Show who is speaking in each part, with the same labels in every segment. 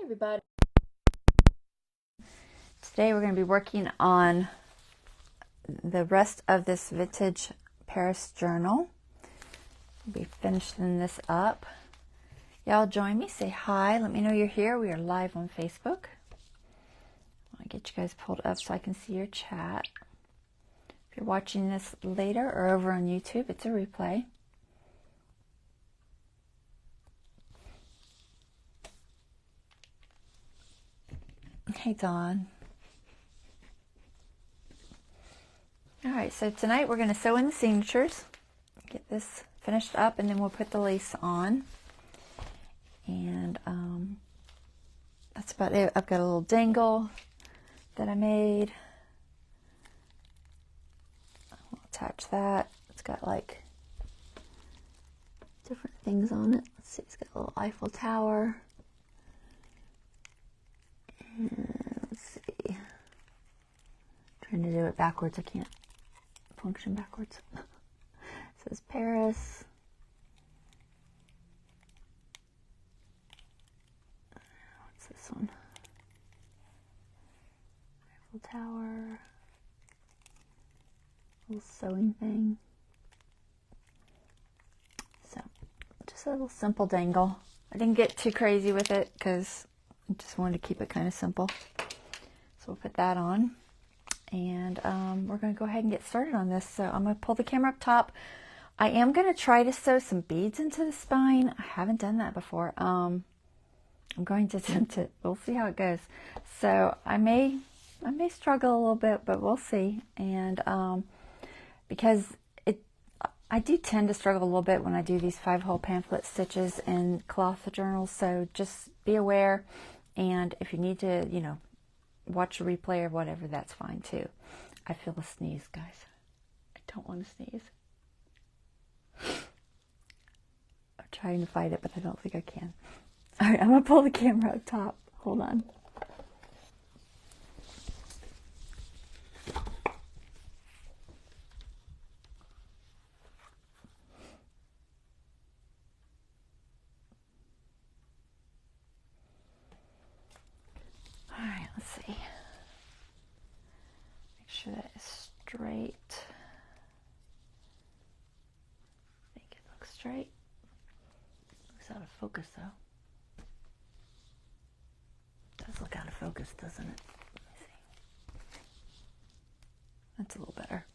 Speaker 1: Everybody. Today we're going to be working on the rest of this vintage Paris journal. We'll be finishing this up. Y'all join me, say hi, let me know you're here. We are live on Facebook. I want to get you guys pulled up so I can see your chat. If you're watching this later or over on YouTube, it's a replay. Hey, Dawn. All right, so tonight we're going to sew in the signatures, get this finished up, and then we'll put the lace on. And that's about it. I've got a little dangle that I made. I'll attach that. It's got like different things on it. Let's see, it's got a little Eiffel Tower. And let's see. Trying to do it backwards. I can't function backwards. It says Paris. What's this one? Eiffel Tower. Little sewing thing. So, just a little simple dangle. I didn't get too crazy with it because I just wanted to keep it kind of simple. So we'll put that on. And we're going to go ahead and get started on this. So I'm going to pull the camera up top. I am going to try to sew some beads into the spine. I haven't done that before. I'm going to attempt it. We'll see how it goes. So I may struggle a little bit, but we'll see. And because I do tend to struggle a little bit when I do these 5-hole pamphlet stitches in cloth journals. So just be aware. And if you need to, watch a replay or whatever, that's fine too. I feel a sneeze, guys. I don't want to sneeze. I'm trying to fight it, but I don't think I can. All right, I'm going to pull the camera up top. Hold on. All right, let's see. Make sure that is straight. Make it look straight. Looks out of focus though. It does look out of focus, doesn't it? Let me see. That's a little better.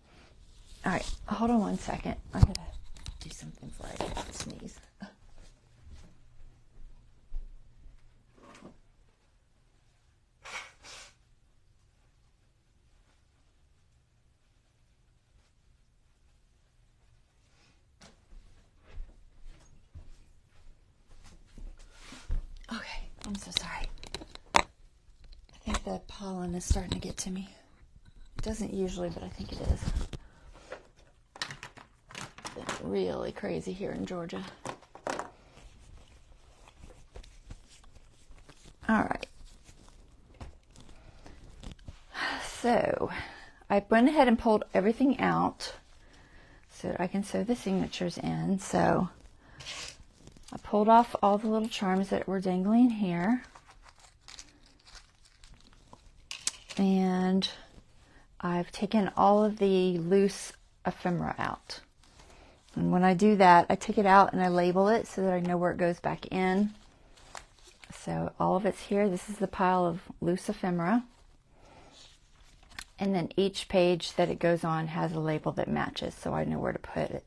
Speaker 1: All right, hold on one second. I'm gonna do something before I sneeze. Okay, I'm so sorry. I think the pollen is starting to get to me. It doesn't usually, but I think it is. It's been really crazy here in Georgia. All right. So I went ahead and pulled everything out so that I can sew the signatures in. So I pulled off all the little charms that were dangling here. And I've taken all of the loose ephemera out. And when I do that, I take it out and I label it so that I know where it goes back in. So all of it's here. This is the pile of loose ephemera. And then each page that it goes on has a label that matches, so I know where to put it.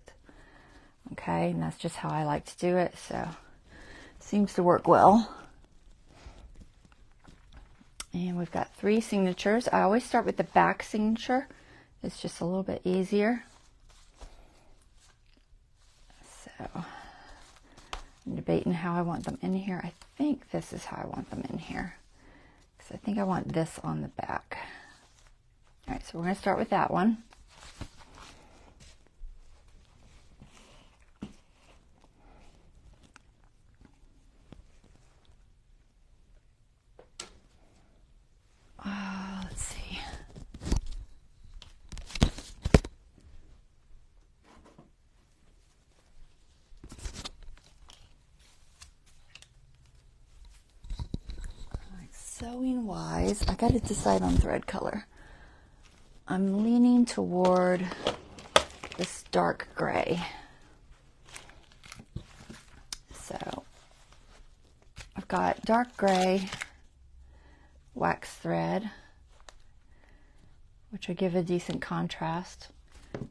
Speaker 1: Okay, and that's just how I like to do it, so it seems to work well. And we've got 3 signatures. I always start with the back signature. It's just a little bit easier. So I'm debating how I want them in here. I think this is how I want them in here, because I think I want this on the back. All right, so we're going to start with that one. Let's see. sewing wise, I got to decide on thread color. I'm leaning toward this dark gray. So I've got dark gray wax thread, which will give a decent contrast.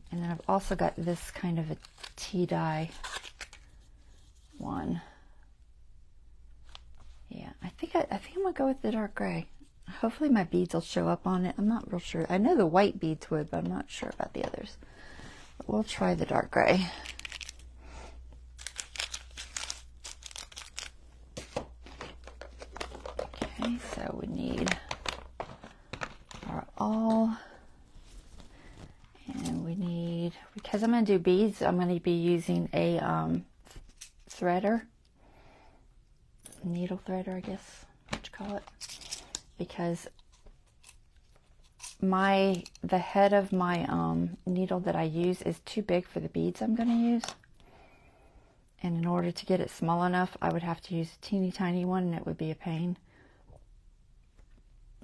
Speaker 1: And then I've also got this kind of a tea dye one. Yeah, I think I'm gonna go with the dark gray. Hopefully my beads will show up on it. I'm not real sure. I know the white beads would, but I'm not sure about the others. But we'll try the dark gray. Okay, so we need our awl. And we need, because I'm going to do beads, I'm going to be using a threader. Needle threader, I guess, what you call it. Because the head of my needle that I use is too big for the beads I'm going to use. And in order to get it small enough, I would have to use a teeny tiny one, and it would be a pain.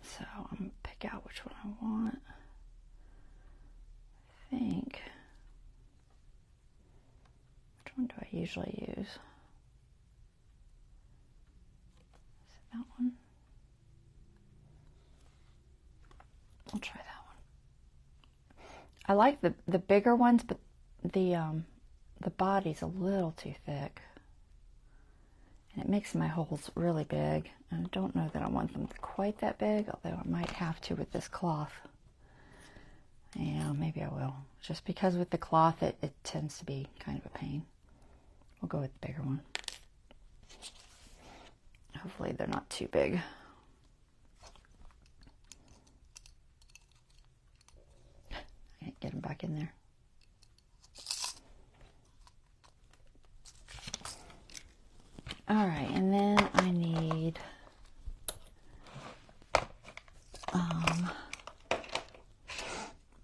Speaker 1: So I'm going to pick out which one I want. I think, which one do I usually use? Is it that one? I'll try that one. I like the bigger ones, but the body's a little too thick. And it makes my holes really big. And I don't know that I want them quite that big, although I might have to with this cloth. Yeah, maybe I will. Just because with the cloth, it tends to be kind of a pain. We'll go with the bigger one. Hopefully they're not too big. I can't get them back in there. All right, and then I need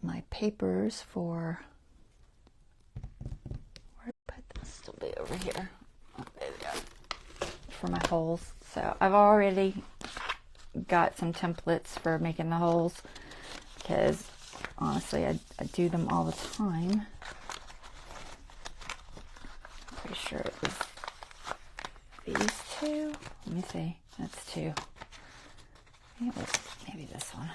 Speaker 1: my papers for, where did I put this? Still be over here. Oh, there we go. For my holes. So I've already got some templates for making the holes, because honestly I do them all the time. I'm pretty sure it was these two. Let me see. That's two. I think it was maybe this one.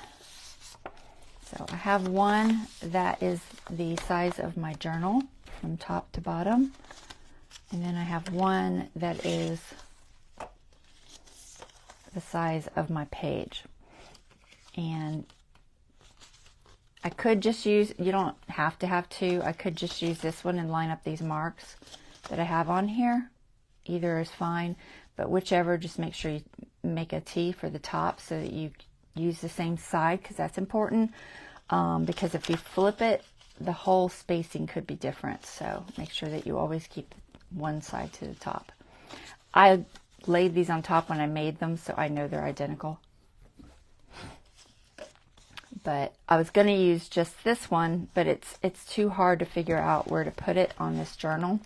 Speaker 1: So I have one that is the size of my journal from top to bottom. And then I have one that is the size of my page. And I could just use, you don't have to have two. I could just use this one and line up these marks that I have on here. Either is fine, but whichever, just make sure you make a T for the top so that you use the same side, because that's important. Because if you flip it, the whole spacing could be different. So make sure that you always keep one side to the top. I laid these on top when I made them, so I know they're identical. But I was going to use just this one, but it's too hard to figure out where to put it on this journal,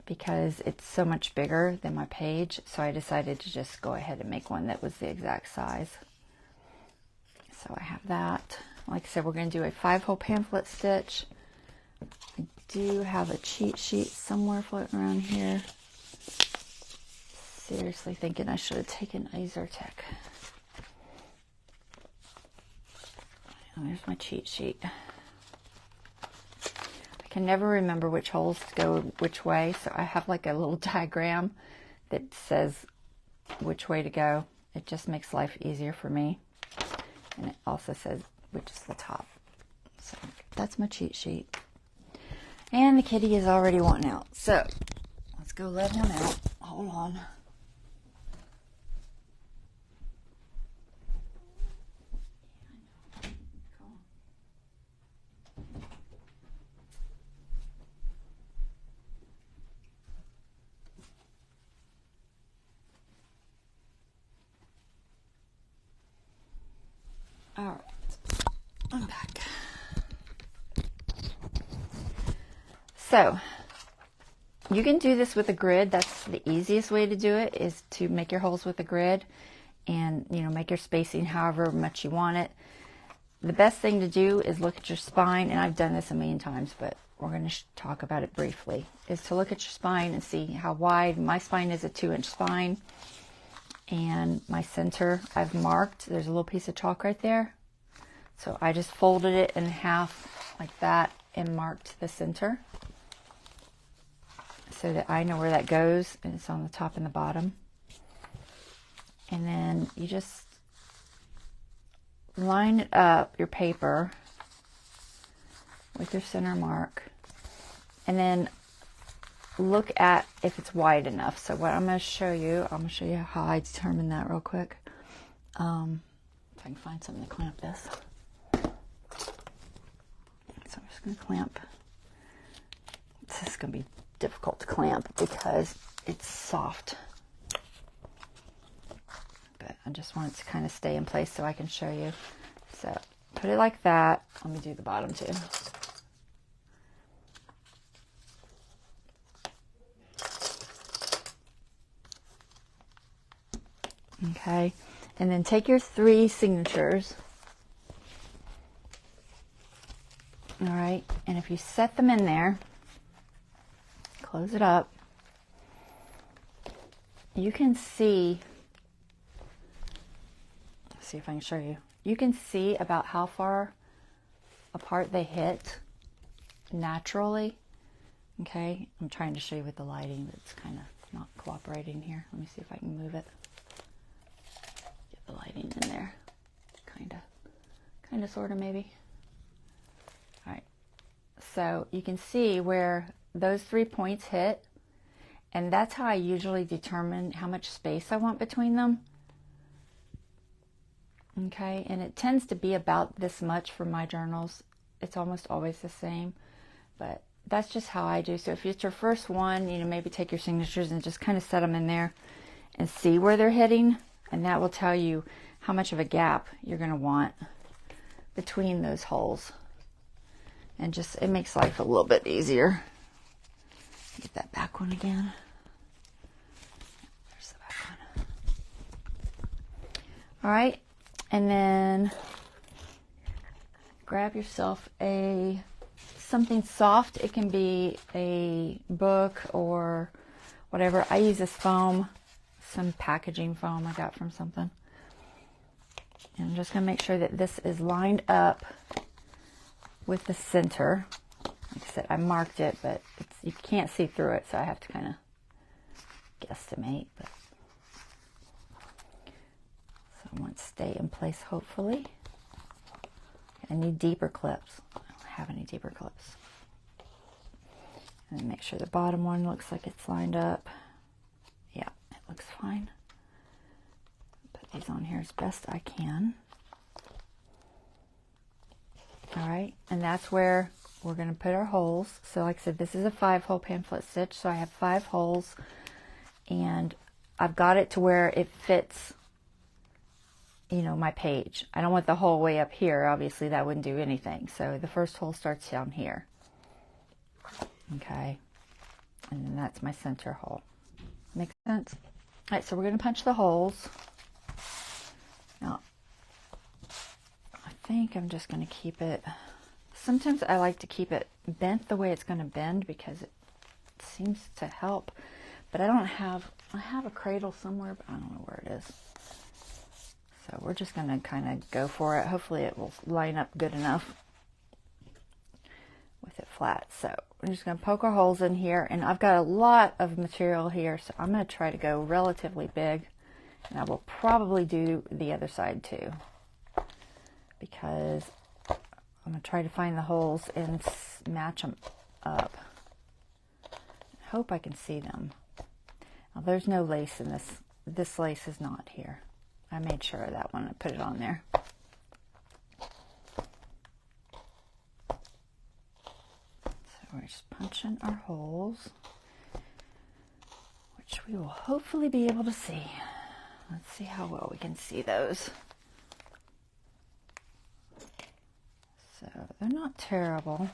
Speaker 1: because it's so much bigger than my page. So I decided to just go ahead and make one that was the exact size. So I have that. Like I said, we're going to do a 5-hole pamphlet stitch. I do have a cheat sheet somewhere floating around here. Seriously thinking I should have taken a Zyrtec. Oh, there's my cheat sheet. I can never remember which holes go which way, so I have like a little diagram that says which way to go. It just makes life easier for me. And it also says which is the top. So that's my cheat sheet. And the kitty is already wanting out. So let's go let him out. Hold on. All right, I'm back. So you can do this with a grid. That's the easiest way to do it, is to make your holes with a grid. and, you know, make your spacing however much you want it. The best thing to do is look at your spine, and I've done this a million times, but we're going to talk about it briefly, is to look at your spine and see how wide. My spine is a 2-inch spine, and my center I've marked. There's a little piece of chalk right there. So I just folded it in half like that and marked the center so that I know where that goes, and it's on the top and the bottom. And then you just line it up, your paper, with your center mark, and then look at if it's wide enough. So what I'm going to show you how I determine that real quick. If I can find something to clamp this. So I'm just going to clamp. This is going to be difficult to clamp because it's soft. But I just want it to kind of stay in place so I can show you. So put it like that. Let me do the bottom too. Okay, and then take your 3 signatures. All right, and if you set them in there, close it up, you can see, let's see if I can show you. You can see about how far apart they hit naturally. Okay, I'm trying to show you with the lighting, but it's kind of not cooperating here. Let me see if I can move it. Get the lighting in there. Kind of, sort of, maybe. All right, so you can see where those 3 points hit, and that's how I usually determine how much space I want between them. Okay, and it tends to be about this much for my journals. It's almost always the same, but that's just how I do. So if it's your first one, you know, maybe take your signatures and just kind of set them in there and see where they're hitting, and that will tell you how much of a gap you're going to want between those holes. And just, it makes life a little bit easier. Get that back one again. There's the back one. All right, and then grab yourself something soft. It can be a book or whatever. I use this foam, some packaging foam I got from something. And I'm just going to make sure that this is lined up with the center. Like I said, I marked it, but you can't see through it, so I have to kind of guesstimate. But so I want to stay in place, hopefully. I need deeper clips. I don't have any deeper clips. And make sure the bottom one looks like it's lined up. Yeah, it looks fine. Put these on here as best I can. All right, and that's where we're going to put our holes. So like I said, this is a 5-hole pamphlet stitch, so I have 5 holes, and I've got it to where it fits, you know, my page. I don't want the hole way up here. Obviously, that wouldn't do anything. So the first hole starts down here. Okay, and then that's my center hole. Make sense? All right, so we're going to punch the holes. Now, I think I'm just going to keep it, sometimes I like to keep it bent the way it's going to bend because it seems to help, but I have a cradle somewhere, but I don't know where it is. So we're just going to kind of go for it. Hopefully it will line up good enough with it flat. So we're just going to poke our holes in here, and I've got a lot of material here, so I'm going to try to go relatively big, and I will probably do the other side too, because I'm going to try to find the holes and match them up. I hope I can see them. Now, there's no lace in this. This lace is not here. I made sure of that when I put it on there. So we're just punching our holes, which we will hopefully be able to see. Let's see how well we can see those. So they're not terrible.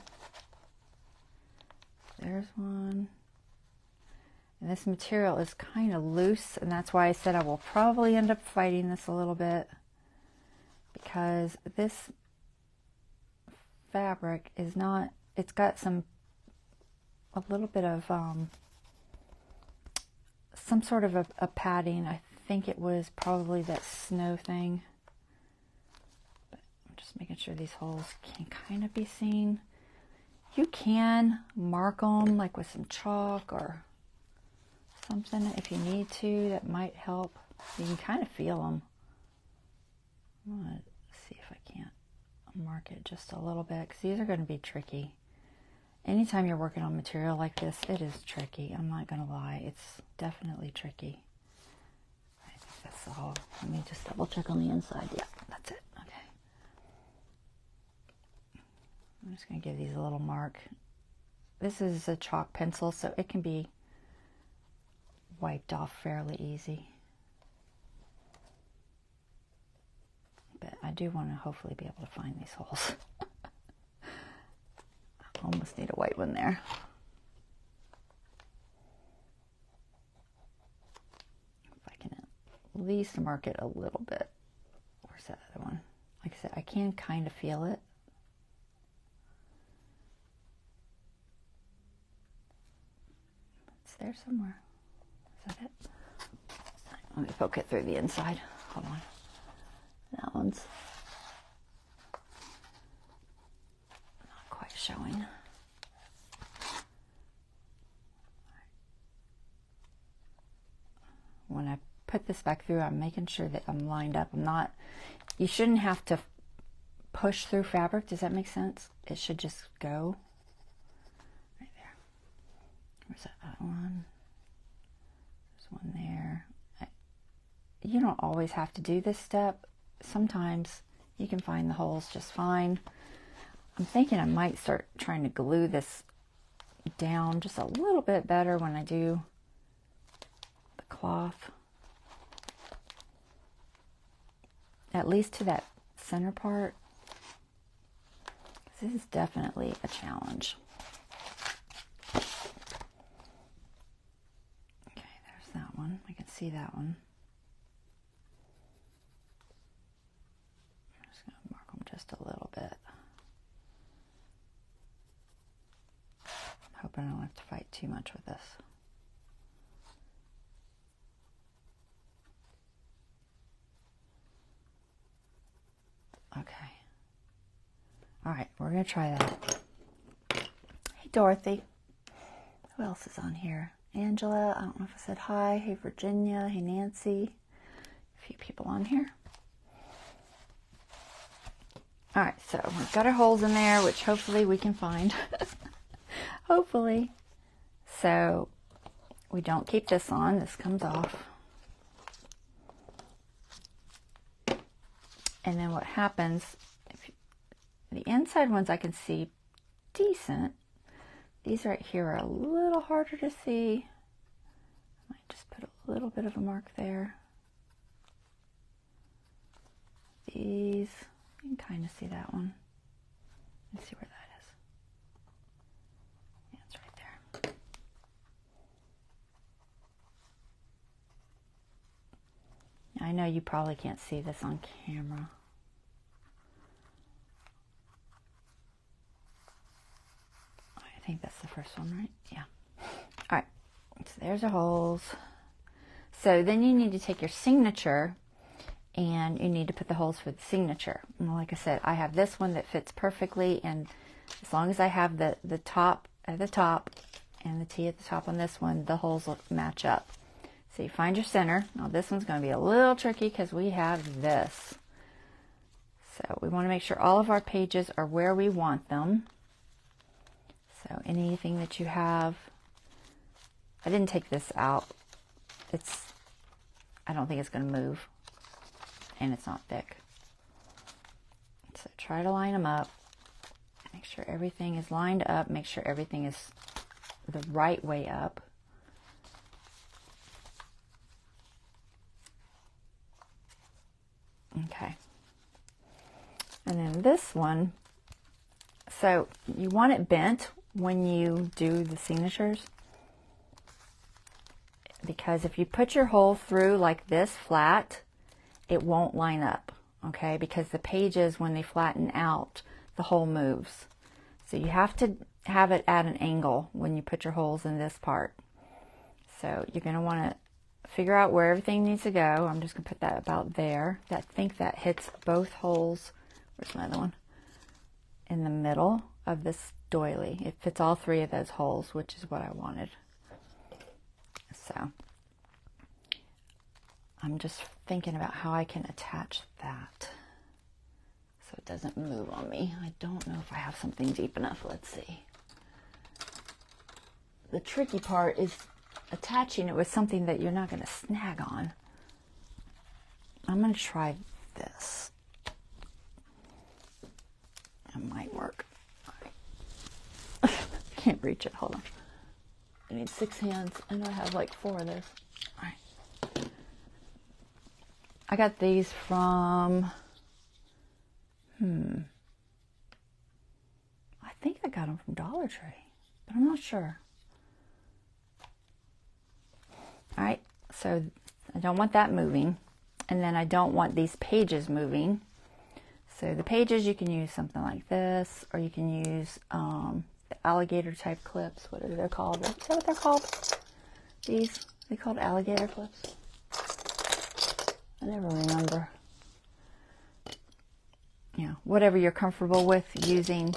Speaker 1: There's one. And this material is kind of loose, and that's why I said I will probably end up fighting this a little bit, because this fabric is not, it's got a little bit of some sort of a padding. I think it was probably that snow thing. But I'm just making sure these holes can kind of be seen. You can mark them like with some chalk or something if you need to. That might help. You can kind of feel them. I'm going to see if I can't mark it just a little bit, because these are going to be tricky. Anytime you're working on material like this, it is tricky. I'm not going to lie. It's definitely tricky. I think that's the whole. Let me just double check on the inside. Yeah, that's it. Okay. I'm just going to give these a little mark. This is a chalk pencil, so it can be wiped off fairly easy. But I do want to hopefully be able to find these holes. Almost need a white one there. If I can at least mark it a little bit. Where's that other one? Like I said, I can kind of feel it. It's there somewhere. Is that it? Let me poke it through the inside. Hold on. That one's not quite showing. When I put this back through, I'm making sure that I'm lined up. You shouldn't have to push through fabric. Does that make sense? It should just go right there. Where's that one? There's one there. You don't always have to do this step. Sometimes you can find the holes just fine. I'm thinking I might start trying to glue this down just a little bit better when I do the cloth. At least to that center part. This is definitely a challenge. Okay, there's that one. I can see that one. Just a little bit. I'm hoping I don't have to fight too much with this. Okay. All right, we're going to try that. Hey, Dorothy. Who else is on here? Angela. I don't know if I said hi. Hey, Virginia. Hey, Nancy. A few people on here. All right, so we've got our holes in there, which hopefully we can find. Hopefully. So we don't keep this on. This comes off. And then what happens, the inside ones I can see decent. These right here are a little harder to see. I might just put a little bit of a mark there. These. You can kind of see that one. Let's see where that is. Yeah, it's right there. Now, I know you probably can't see this on camera. I think that's the first one, right? Yeah. All right. So there's our holes. So then you need to take your signature and you need to put the holes for the signature. And like I said, I have this one that fits perfectly, and as long as I have the top at the top and the T at the top on this one, the holes will match up. So you find your center. Now this one's going to be a little tricky because we have this. So we want to make sure all of our pages are where we want them. So anything that you have, I didn't take this out. I don't think it's going to move. And it's not thick. So try to line them up. Make sure everything is lined up. Make sure everything is the right way up. Okay. And then this one, so you want it bent when you do the signatures. because if you put your hole through like this flat, it won't line up, okay? Because the pages, when they flatten out, the hole moves. So you have to have it at an angle when you put your holes in this part. So you're going to want to figure out where everything needs to go. I'm just going to put that about there. I think that hits both holes. Where's my other one? In the middle of this doily. It fits all three of those holes, which is what I wanted. So I'm just thinking about how I can attach that so it doesn't move on me. I don't know if I have something deep enough. Let's see. The tricky part is attaching it with something that you're not going to snag on. I'm going to try this. It might work. All right. Can't reach it. Hold on. I need 6 hands, and I have like 4 of those. All right. I got these from, I think I got them from Dollar Tree, but I'm not sure. All right, so I don't want that moving, and then I don't want these pages moving. So the pages, you can use something like this, or you can use the alligator type clips. What are they called? Is that what they're called? These? Are they called alligator clips? I never remember. Yeah, whatever you're comfortable with using.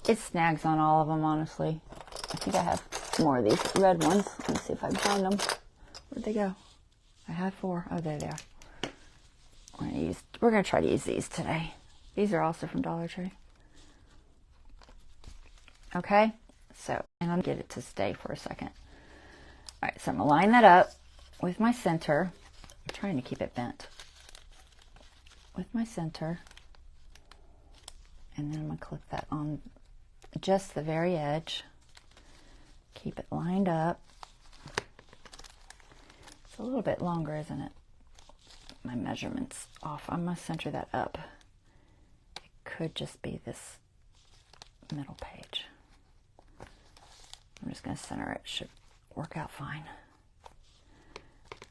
Speaker 1: It snags on all of them, honestly. I think I have more of these red ones. Let me see if I can find them. Where'd they go? I had 4. Oh, there they are. We're gonna try to use these today. These are also from Dollar Tree. Okay, so, and I'll get it to stay for a second. All right, so I'm gonna line that up with my center. I'm trying to keep it bent. With my center. And then I'm gonna clip that on just the very edge. Keep it lined up. It's a little bit longer, isn't it? My measurement's off. I'm gonna center that up. It could just be this middle page. I'm just gonna center it. Should work out fine.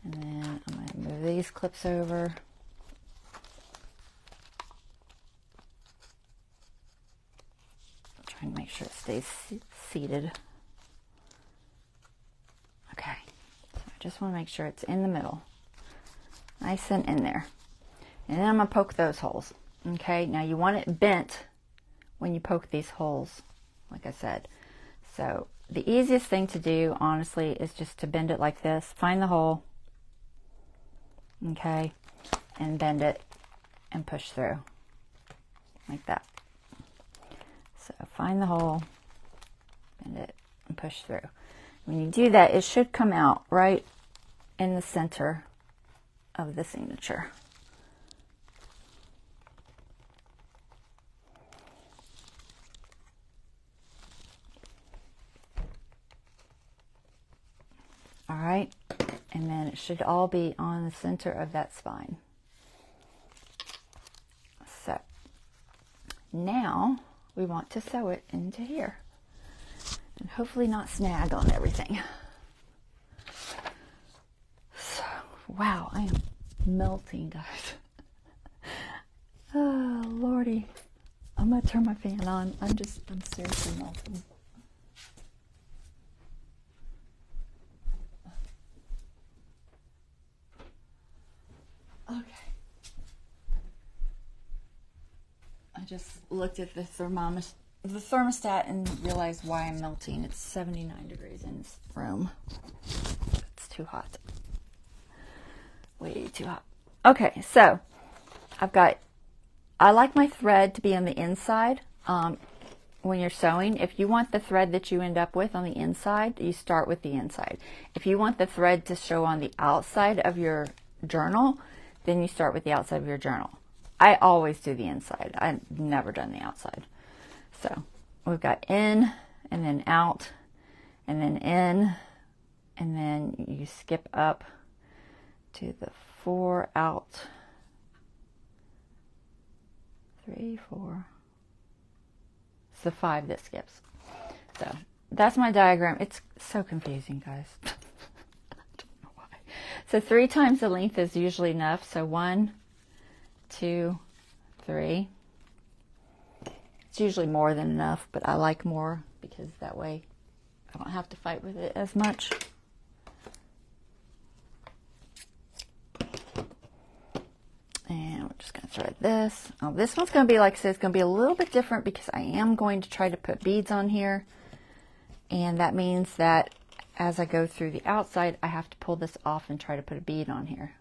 Speaker 1: And then I'm gonna move these clips over. Trying to make sure it stays seated. Okay, so I just want to make sure it's in the middle, nice and in there. And then I'm going to poke those holes. Okay, now you want it bent when you poke these holes, like I said. So the easiest thing to do, honestly, is just to bend it like this. Find the hole, okay, and bend it and push through like that. So find the hole, bend it, and push through. When you do that, it should come out right in the center of the signature. All right, and then it should all be on the center of that spine. So now we want to sew it into here and hopefully not snag on everything. So, wow, I am melting, guys. Oh, Lordy. I'm going to turn my fan on. I'm seriously melting. Okay. I just looked at the thermostat and realized why I'm melting. It's 79 degrees in this room. It's too hot. Way too hot. Okay, so I like my thread to be on the inside when you're sewing. If you want the thread that you end up with on the inside, you start with the inside. If you want the thread to show on the outside of your journal, then you start with the outside of your journal. I always do the inside. I've never done the outside. So we've got in and then out and then in, and then you skip up to the 4 out, 3, 4. It's the 5 that skips. So that's my diagram. It's so confusing, guys. I don't know So 3 times the length is usually enough. So 1, 2, 3. It's usually more than enough, but I like more because that way I don't have to fight with it as much. And we're just going to thread this. Oh, this one's going to be, like I said, it's going to be a little bit different because I am going to try to put beads on here. And that means that as I go through the outside, I have to pull this off and try to put a bead on here.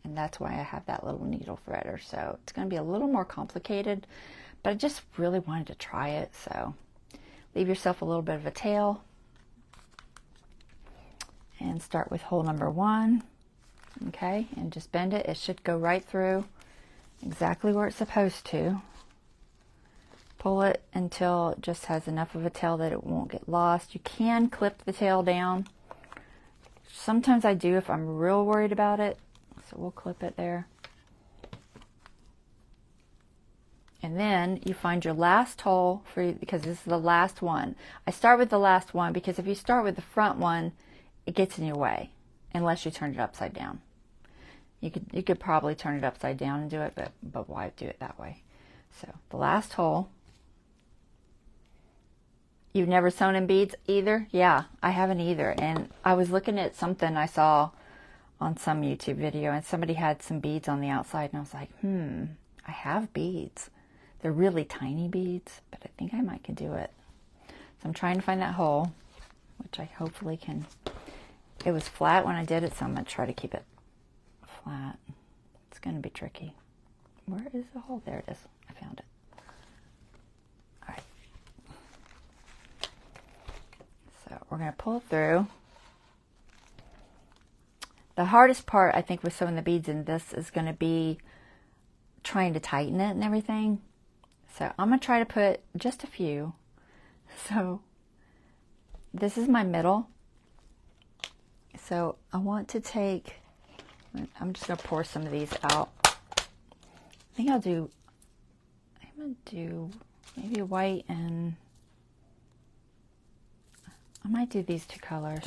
Speaker 1: And that's why I have that little needle threader. So it's going to be a little more complicated, but I just really wanted to try it. So leave yourself a little bit of a tail and start with hole number 1. Okay, and just bend it. It should go right through exactly where it's supposed to. Pull it until it just has enough of a tail that it won't get lost. You can clip the tail down. Sometimes I do if I'm real worried about it. So we'll clip it there. And then you find your last hole because this is the last one. I start with the last one because if you start with the front one, it gets in your way unless you turn it upside down. You could probably turn it upside down and do it, but why do it that way? So the last hole. You've never sewn in beads either? Yeah, I haven't either. And I was looking at something I saw on some YouTube video, and somebody had some beads on the outside, and I was like, I have beads. They're really tiny beads, but I think I might can do it. So I'm trying to find that hole, which I hopefully can. It was flat when I did it, so I'm going to try to keep it flat. It's going to be tricky. Where is the hole? There it is. I found it. All right. So we're going to pull it through. The hardest part, I think, with sewing the beads in this is going to be trying to tighten it and everything. So I'm going to try to put just a few. So this is my middle. So I want to take, I'm just going to pour some of these out. I think I'm going to do maybe a white, and I might do these 2 colors.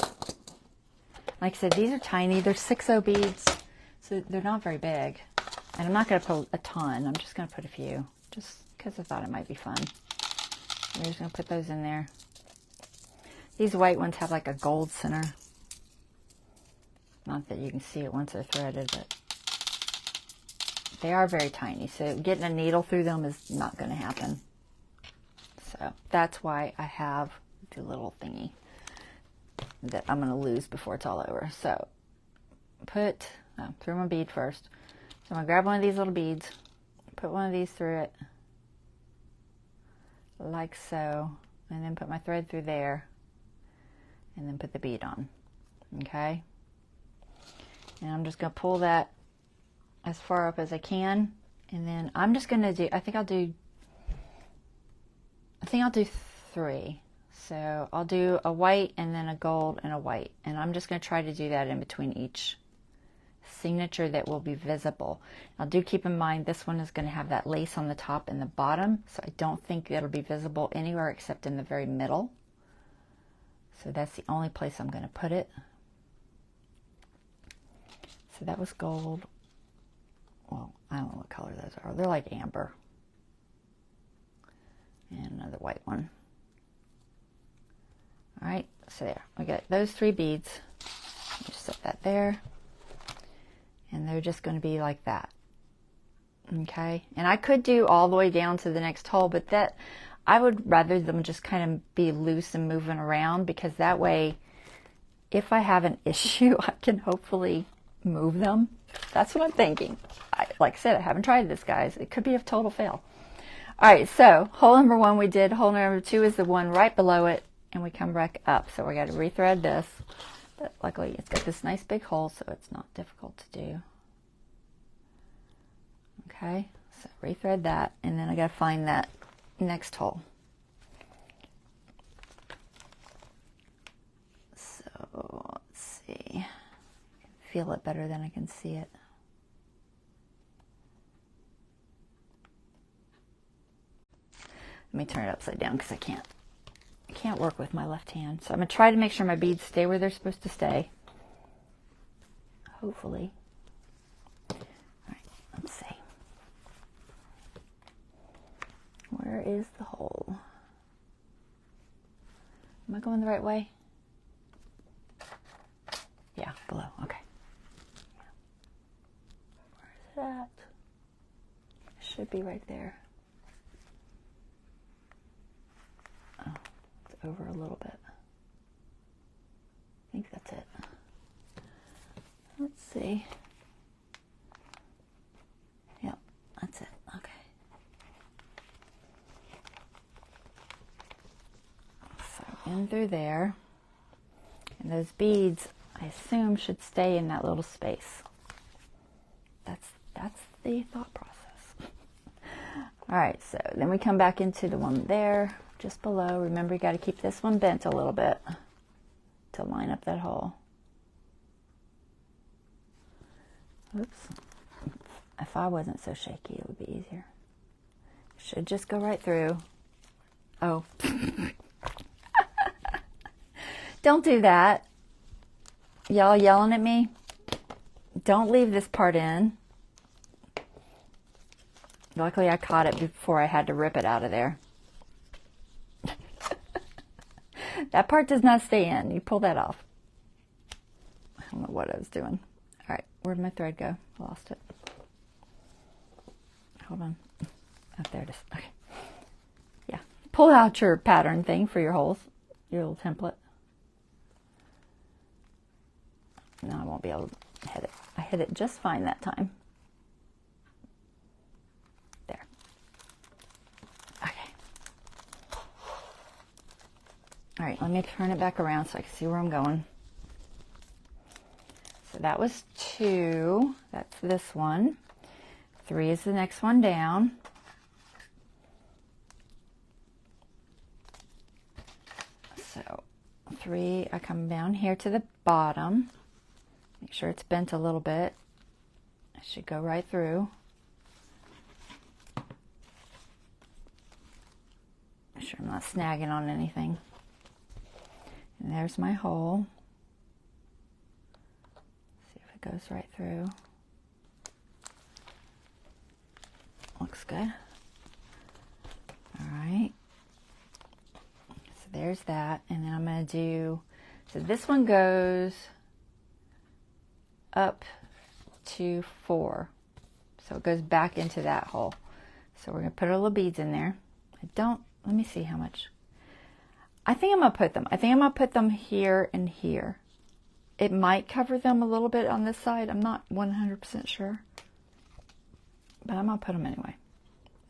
Speaker 1: Like I said, these are tiny. They're 6/0 beads, so they're not very big. And I'm not going to put a ton. I'm just going to put a few, just because I thought it might be fun. We're just going to put those in there. These white ones have like a gold center. Not that you can see it once they're threaded, but they are very tiny. So getting a needle through them is not going to happen. So that's why I have the little thingy that I'm going to lose before it's all over. So put through my bead first. So I'm going to grab one of these little beads, put one of these through it, like so, and then put my thread through there, and then put the bead on. Okay? And I'm just going to pull that as far up as I can, and then I'm just going to do, I think I'll do 3. So I'll do a white and then a gold and a white. And I'm just going to try to do that in between each signature that will be visible. Now do keep in mind this one is going to have that lace on the top and the bottom. So I don't think it'll be visible anywhere except in the very middle. So that's the only place I'm going to put it. So that was gold. Well, I don't know what color those are. They're like amber. And another white one. All right, so there, we got those 3 beads. Just set that there. And they're just going to be like that. Okay, and I could do all the way down to the next hole, but that I would rather them just kind of be loose and moving around, because that way, if I have an issue, I can hopefully move them. That's what I'm thinking. Like I said, I haven't tried this, guys. It could be a total fail. All right, so hole number 1 we did. Hole number 2 is the one right below it. And we come back up, so we got to rethread this, but luckily it's got this nice big hole, so it's not difficult to do. Okay, so rethread that, and then I got to find that next hole. So let's see, I can feel it better than I can see it. Let me turn it upside down because I can't work with my left hand. So I'm going to try to make sure my beads stay where they're supposed to stay. hopefully. All right, let's see. Where is the hole? Am I going the right way? Yeah, below, okay. Where is it at? It should be right there. Oh, it's over a little bit. I think that's it. Let's see. Yep, that's it. Okay. So in through there. And those beads, I assume, should stay in that little space. That's the thought process. All right, so then we come back into the one there, just below. Remember, you got to keep this one bent a little bit to line up that hole. Oops. If I wasn't so shaky, it would be easier. Should just go right through. Oh. Don't do that. Y'all yelling at me? Don't leave this part in. Luckily, I caught it before I had to rip it out of there. That part does not stay in. You pull that off. I don't know what I was doing. All right, where'd my thread go? I lost it. Hold on. Oh, there it is. Okay. Yeah. Pull out your pattern thing for your holes, your little template. No, I won't be able to hit it. I hit it just fine that time. There. Okay. All right, let me turn it back around so I can see where I'm going. So that was 2. That's this one. 3 is the next one down. So 3, I come down here to the bottom. Make sure it's bent a little bit. I should go right through. Make sure I'm not snagging on anything. And there's my hole. See if it goes right through. Looks good. All right. So there's that. And then I'm going to do, so this one goes up to 4. So it goes back into that hole. So we're going to put our little beads in there. Let me see how much. I think I'm going to put them here and here. It might cover them a little bit on this side. I'm not 100% sure. But I'm going to put them anyway.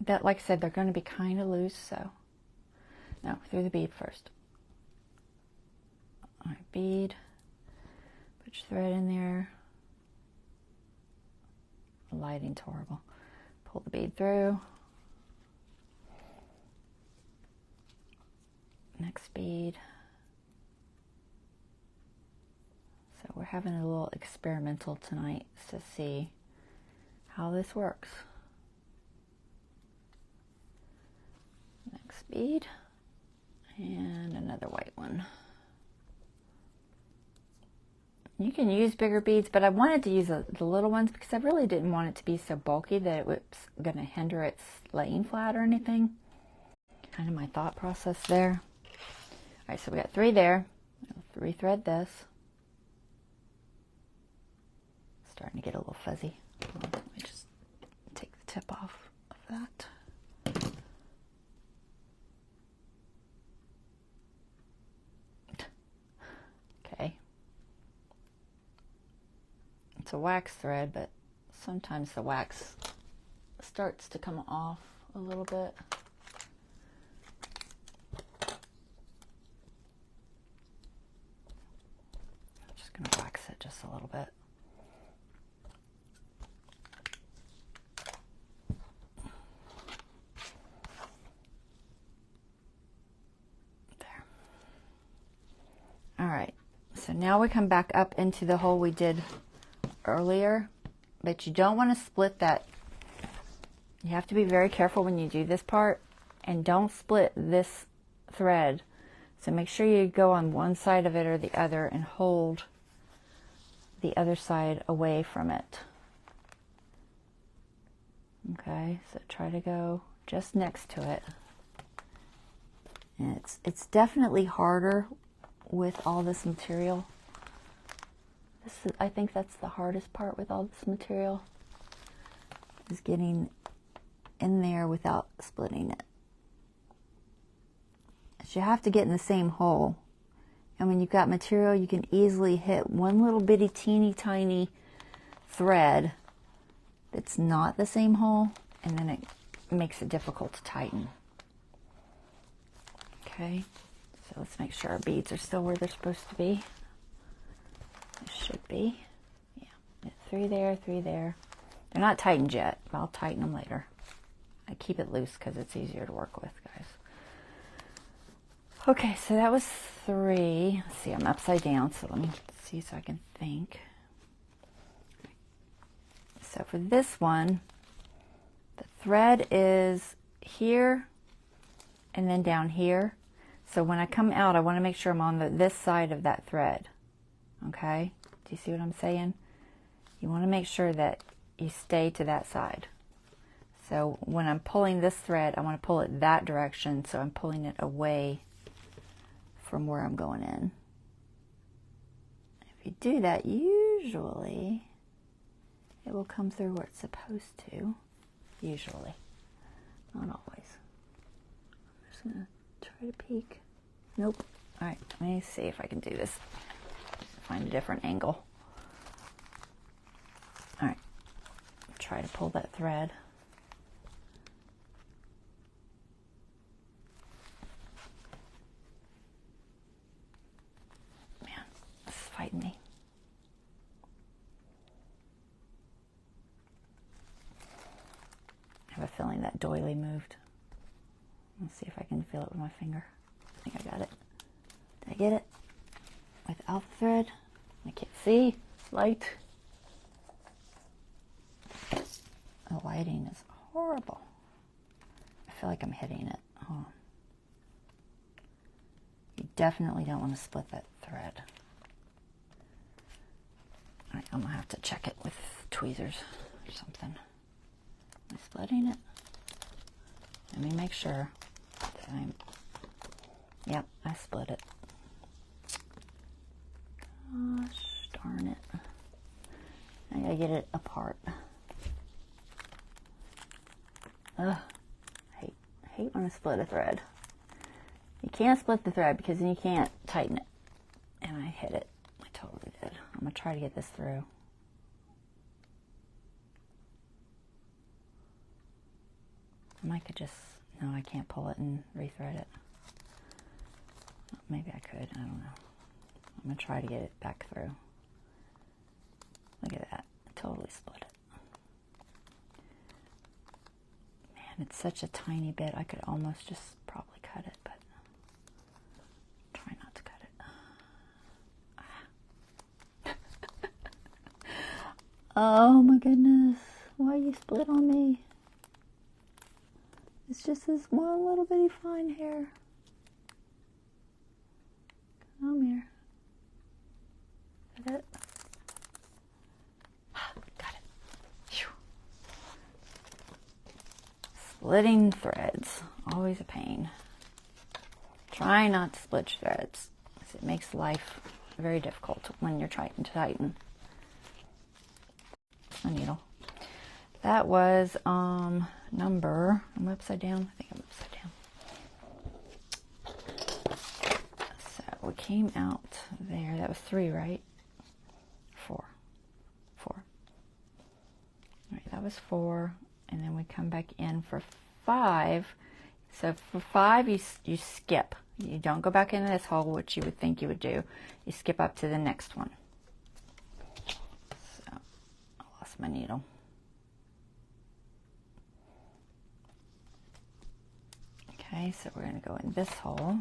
Speaker 1: That, like I said, they're going to be kind of loose, so. No, through the bead first. All right, bead. Put your thread in there. The lighting's horrible. Pull the bead through. Next bead. So we're having a little experimental tonight to see how this works. Next bead. And another white one. You can use bigger beads, but I wanted to use the little ones because I really didn't want it to be so bulky that it was going to hinder its laying flat or anything. Kind of my thought process there. All right, so we got 3 there. I'll rethread this. Starting to get a little fuzzy. Let me just take the tip off of that. Okay. It's a wax thread, but sometimes the wax starts to come off a little bit. I'm just going to wax it just a little bit. There. All right, so now we come back up into the hole we did earlier, but you don't want to split that. You have to be very careful when you do this part, and don't split this thread. So make sure you go on one side of it or the other and hold the other side away from it. Okay, so try to go just next to it. And it's definitely harder with all this material. I think that's the hardest part with all this material, is getting in there without splitting it. So you have to get in the same hole. And when you've got material, you can easily hit one little bitty teeny tiny thread that's not the same hole, and then it makes it difficult to tighten. Okay, so let's make sure our beads are still where they're supposed to be. They should be. Yeah, 3 there, 3 there. They're not tightened yet, but I'll tighten them later. I keep it loose because it's easier to work with, guys. Okay, so that was 3. Let's see, I'm upside down, so let me see so I can think. So for this one, the thread is here and then down here. So when I come out, I want to make sure I'm on this side of that thread. Okay? Do you see what I'm saying? You want to make sure that you stay to that side. So when I'm pulling this thread, I want to pull it that direction, so I'm pulling it away from where I'm going in. If you do that, usually it will come through where it's supposed to. Usually. Not always. I'm just going to try to peek. Nope. Alright, let me see if I can do this. Find a different angle. Alright. Try to pull that thread. Man, this is fighting me. I have a feeling that doily moved. Let's see if I can feel it with my finger. I think I got it. Did I get it? Without the thread? I can't see. Light. The lighting is horrible. I feel like I'm hitting it. Hold on. You definitely don't want to split that thread. Alright, I'm going to have to check it with tweezers or something. Am I splitting it? Let me make sure that I'm... Yep, I split it. Gosh darn it. I gotta get it apart. Ugh. I hate when I split a thread. You can't split the thread because then you can't tighten it. And I hit it. I totally did. I'm gonna try to get this through. I could just... No, I can't pull it and rethread it. Maybe I could. I don't know. I'm going to try to get it back through. Look at that. I totally split it. Man, it's such a tiny bit. I could almost just probably cut it, but try not to cut it. Oh my goodness. Why you split on me? It's just this one little bitty fine hair. Come here. Is that it? Got it. Whew. Splitting threads. Always a pain. Try not to split threads. It makes life very difficult when you're trying to tighten a needle. That was number... I'm upside down. I think I'm upside down. So we came out there. That was 3, right? 4. 4. All right, that was 4. And then we come back in for 5. So for 5, you skip. You don't go back into this hole, which you would think you would do. You skip up to the next one. So I lost my needle. Okay, so we're going to go in this hole.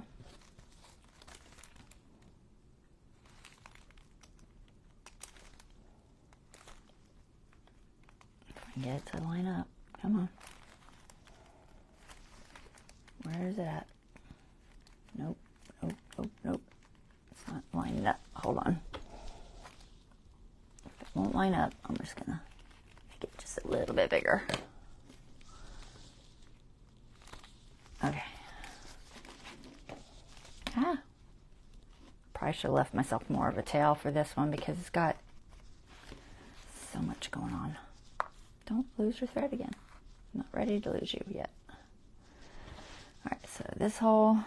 Speaker 1: If I can get it to line up. Come on. Where is it at? Nope, nope, nope, nope. It's not lining up. Hold on. won't line up. I'm just gonna make it just a little bit bigger. Okay. Probably should have left myself more of a tail for this one because it's got so much going on. Don't lose your thread again. I'm not ready to lose you yet. Alright, so this hole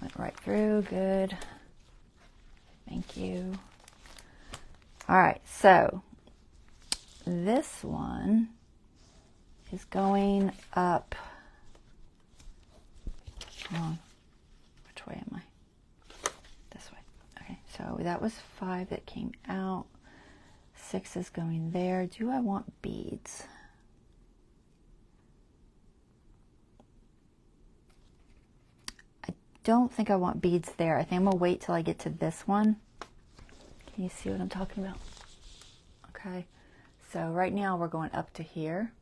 Speaker 1: went right through. Good. Thank you. Alright, so this one is going up. Hold on. Which way am I? This way. Okay, so that was 5 that came out. 6 is going there. Do I want beads? I don't think I want beads there. I think I'm going to wait till I get to this one. Can you see what I'm talking about? Okay, so right now we're going up to here.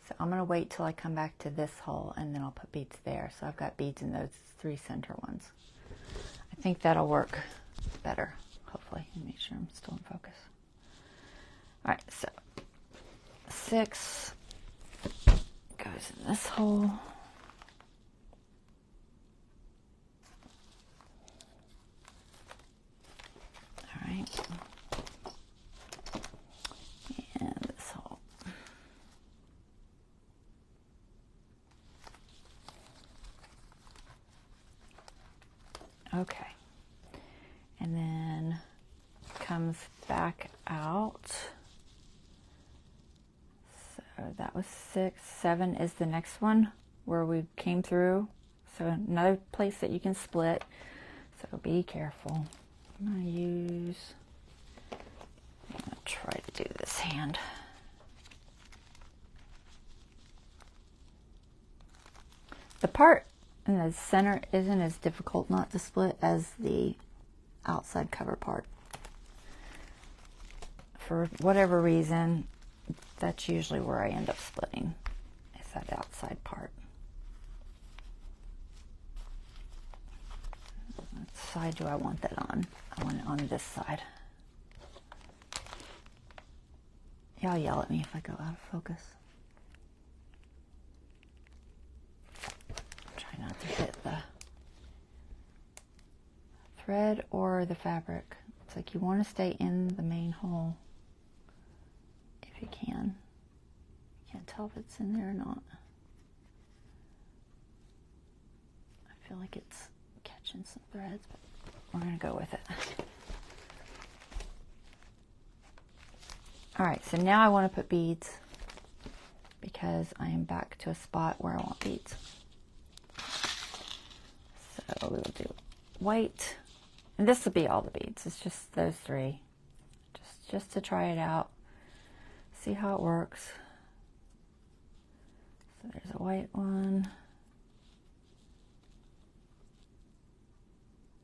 Speaker 1: So I'm going to wait till I come back to this hole and then I'll put beads there. So I've got beads in those 3 center ones. I think that'll work better, hopefully. Let me make sure I'm still in focus. All right, so 6 goes in this hole. All right. And this hole. Okay. And then comes back out. So that was 6. 7 is the next one where we came through. So another place that you can split. So be careful. I'm going to try to do this hand. The part in the center isn't as difficult not to split as the outside cover part. For whatever reason, that's usually where I end up splitting, is that outside part. What side do I want that on? I want it on this side. Y'all yell at me if I go out of focus. Try not to hit the thread or the fabric. It's like you want to stay in the main hole if you can. You can't tell if it's in there or not. I feel like it's catching some threads, but we're going to go with it. Alright, so now I want to put beads because I am back to a spot where I want beads. So we will do white, and this will be all the beads. It's just those 3, just to try it out, see how it works. So there's a white one,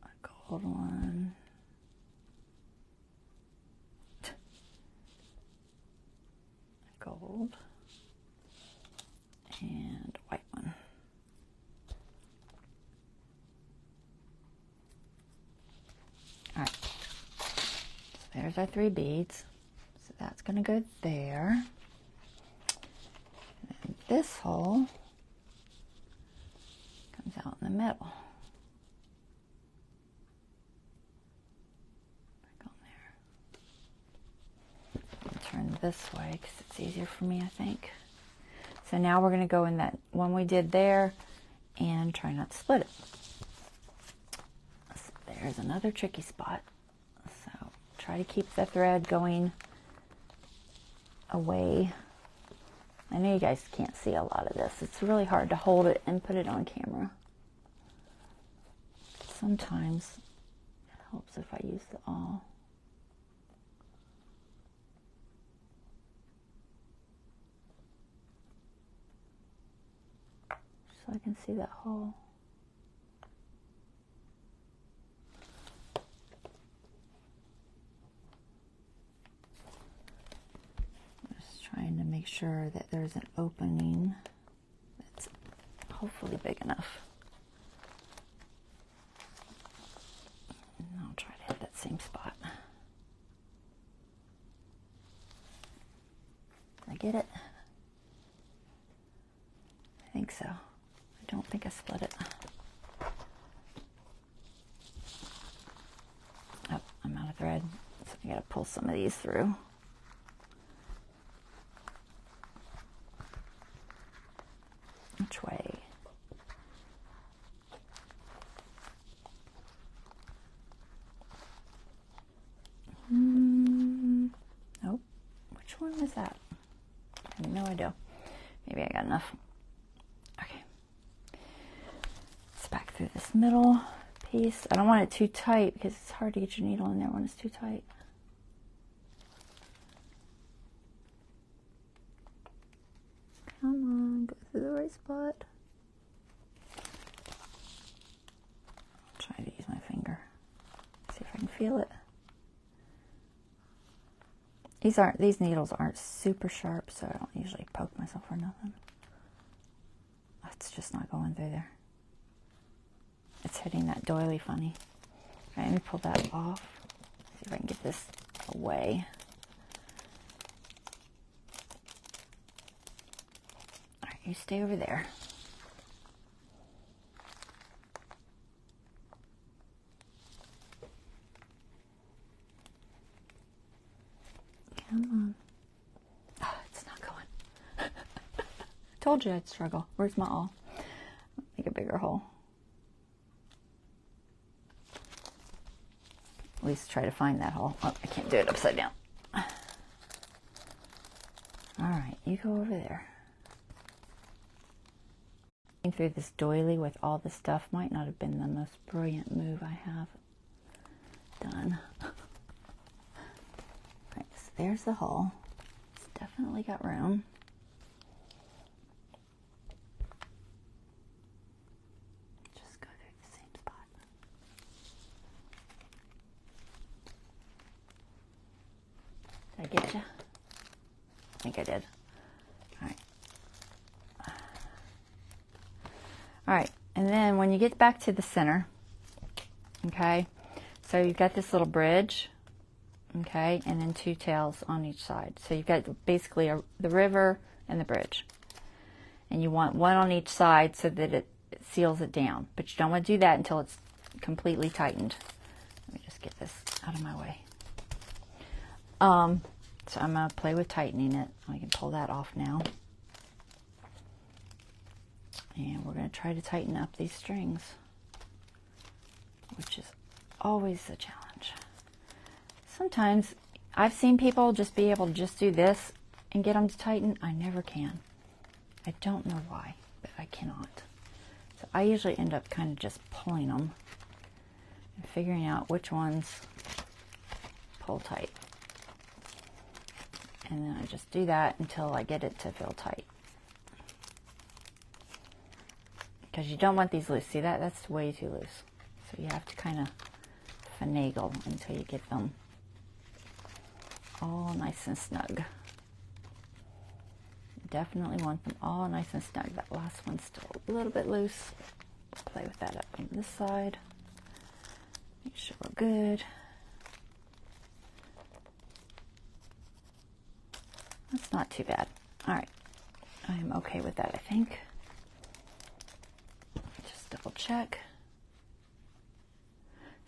Speaker 1: a gold one, a gold, and a white one. Alright, so there's our 3 beads. So that's going to go there. And then this hole comes out in the middle. Back on there. I'll turn this way because it's easier for me, I think. So now we're going to go in that one we did there and try not to split it. There's another tricky spot. So try to keep the thread going away. I know you guys can't see a lot of this. It's really hard to hold it and put it on camera. Sometimes it helps if I use the awl. So I can see that hole. Trying to make sure that there's an opening that's hopefully big enough. And I'll try to hit that same spot. I get it? I think so. I don't think I split it. Oh, I'm out of thread. So I gotta pull some of these through. Which way? Nope. Which one was that? I have no idea. Maybe I got enough. Okay. Let's back through this middle piece. I don't want it too tight because it's hard to get your needle in there when it's too tight. Come on, go through the right spot. I'll try to use my finger. See if I can feel it. These needles aren't super sharp, so I don't usually poke myself or nothing. It's just not going through there. It's hitting that doily funny. All right, let me pull that off. See if I can get this away. All right, you stay over there. Come on. Oh, it's not going. Told you I'd struggle. Where's my awl? Make a bigger hole. At least try to find that hole. Oh, I can't do it upside down. All right, you go over there. Through this doily with all the stuff might not have been the most brilliant move I have done. Right, so there's the hole. It's definitely got room. Just go through the same spot. Did I get you? I think I did. All right. All right, and then when you get back to the center, okay, so you've got this little bridge, okay, and then two tails on each side. So you've got basically the river and the bridge. And you want one on each side so that it seals it down. But you don't want to do that until it's completely tightened. Let me just get this out of my way. So I'm going to play with tightening it. I can pull that off now. And we're going to try to tighten up these strings, which is always a challenge. Sometimes I've seen people just be able to just do this and get them to tighten. I never can. I don't know why, but I cannot. So I usually end up kind of just pulling them and figuring out which ones pull tight. And then I just do that until I get it to feel tight. Because you don't want these loose. See that? That's way too loose. So you have to kind of finagle until you get them all nice and snug. Definitely want them all nice and snug. That last one's still a little bit loose. Play with that up on this side. Make sure we're good. That's not too bad. All right. I am okay with that, I think. Just double check.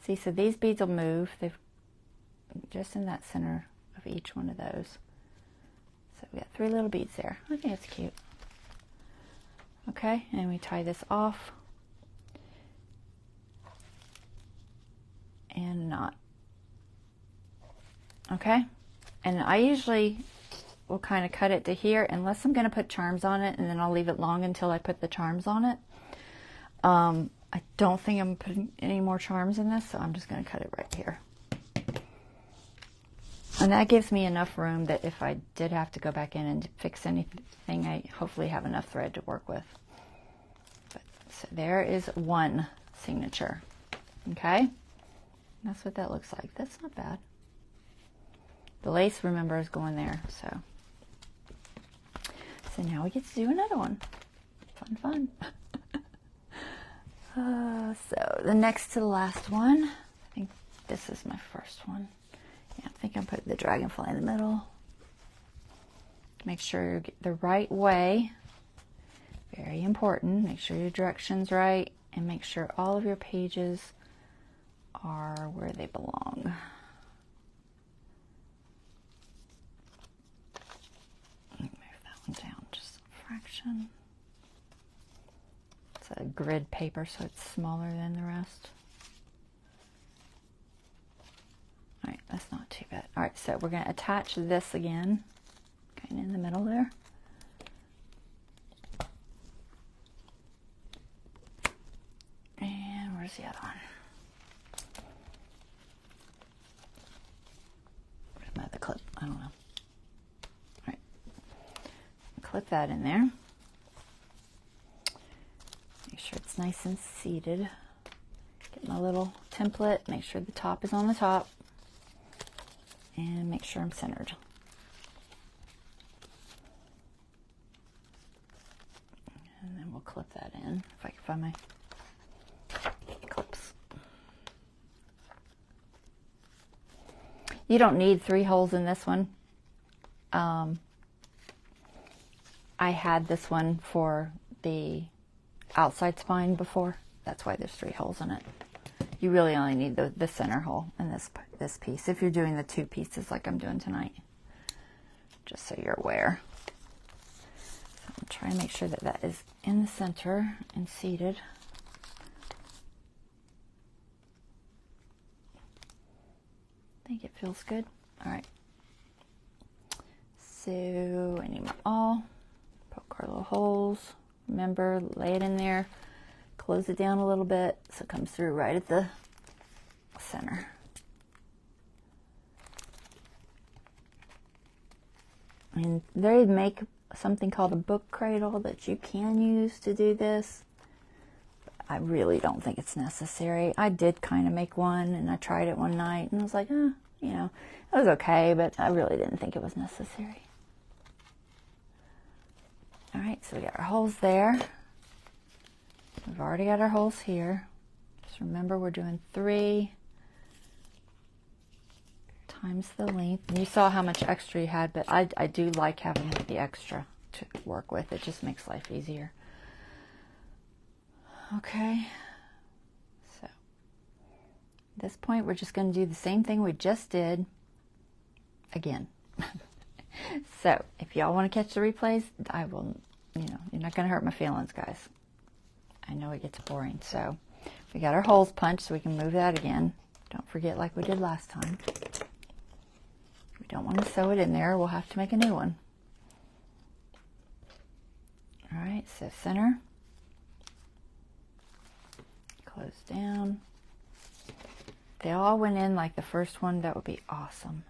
Speaker 1: See, so these beads will move. They've just in that center of each one of those. So we got 3 little beads there. I think it's cute. Okay, and we tie this off. And a knot. Okay, and I usually will kind of cut it to here unless I'm going to put charms on it, and then I'll leave it long until I put the charms on it. I don't think I'm putting any more charms in this, so I'm just going to cut it right here. And that gives me enough room that if I did have to go back in and fix anything, I hopefully have enough thread to work with. But, so there is one signature. Okay? That's what that looks like. That's not bad. The lace, remember, is going there. So now we get to do another one. Fun, fun. So the next to the last one, I think this is my first one. Yeah, I think I'm putting the dragonfly in the middle. Make sure you get the right way. Very important. Make sure your direction's right, and make sure all of your pages are where they belong. Move that one down just a fraction. It's a grid paper, so it's smaller than the rest. All right, that's not too bad. All right, so we're going to attach this again, kind of in the middle there. And where's the other one? Where's my other clip? I don't know. All right, clip that in there. Make sure it's nice and seated. Get my little template, make sure the top is on the top, and make sure I'm centered. And then we'll clip that in, if I can find my clips. You don't need 3 holes in this one. I had this one for the outside spine before. That's why there's 3 holes in it. You really only need the center hole in this piece if you're doing the 2 pieces like I'm doing tonight. Just so you're aware. So I'm trying to make sure that that is in the center and seated. I think it feels good. All right. So I need my awl. Poke our little holes. Remember, lay it in there. Close it down a little bit so it comes through right at the center. And they make something called a book cradle that you can use to do this. I really don't think it's necessary. I did kind of make one, and I tried it one night, and I was like, you know, it was okay, but I really didn't think it was necessary. All right, so we got our holes there. We've already got our holes here. Just remember, we're doing 3 times the length. And you saw how much extra you had, but I do like having the extra to work with. It just makes life easier. Okay. So, at this point, we're just going to do the same thing we just did again. So, if y'all want to catch the replays, I will, you know, you're not going to hurt my feelings, guys. I know it gets boring. So we got our holes punched, so we can move that again. Don't forget, like we did last time. We don't want to sew it in there. We'll have to make a new one. All right, so center. Close down. If they all went in like the first one, that would be awesome.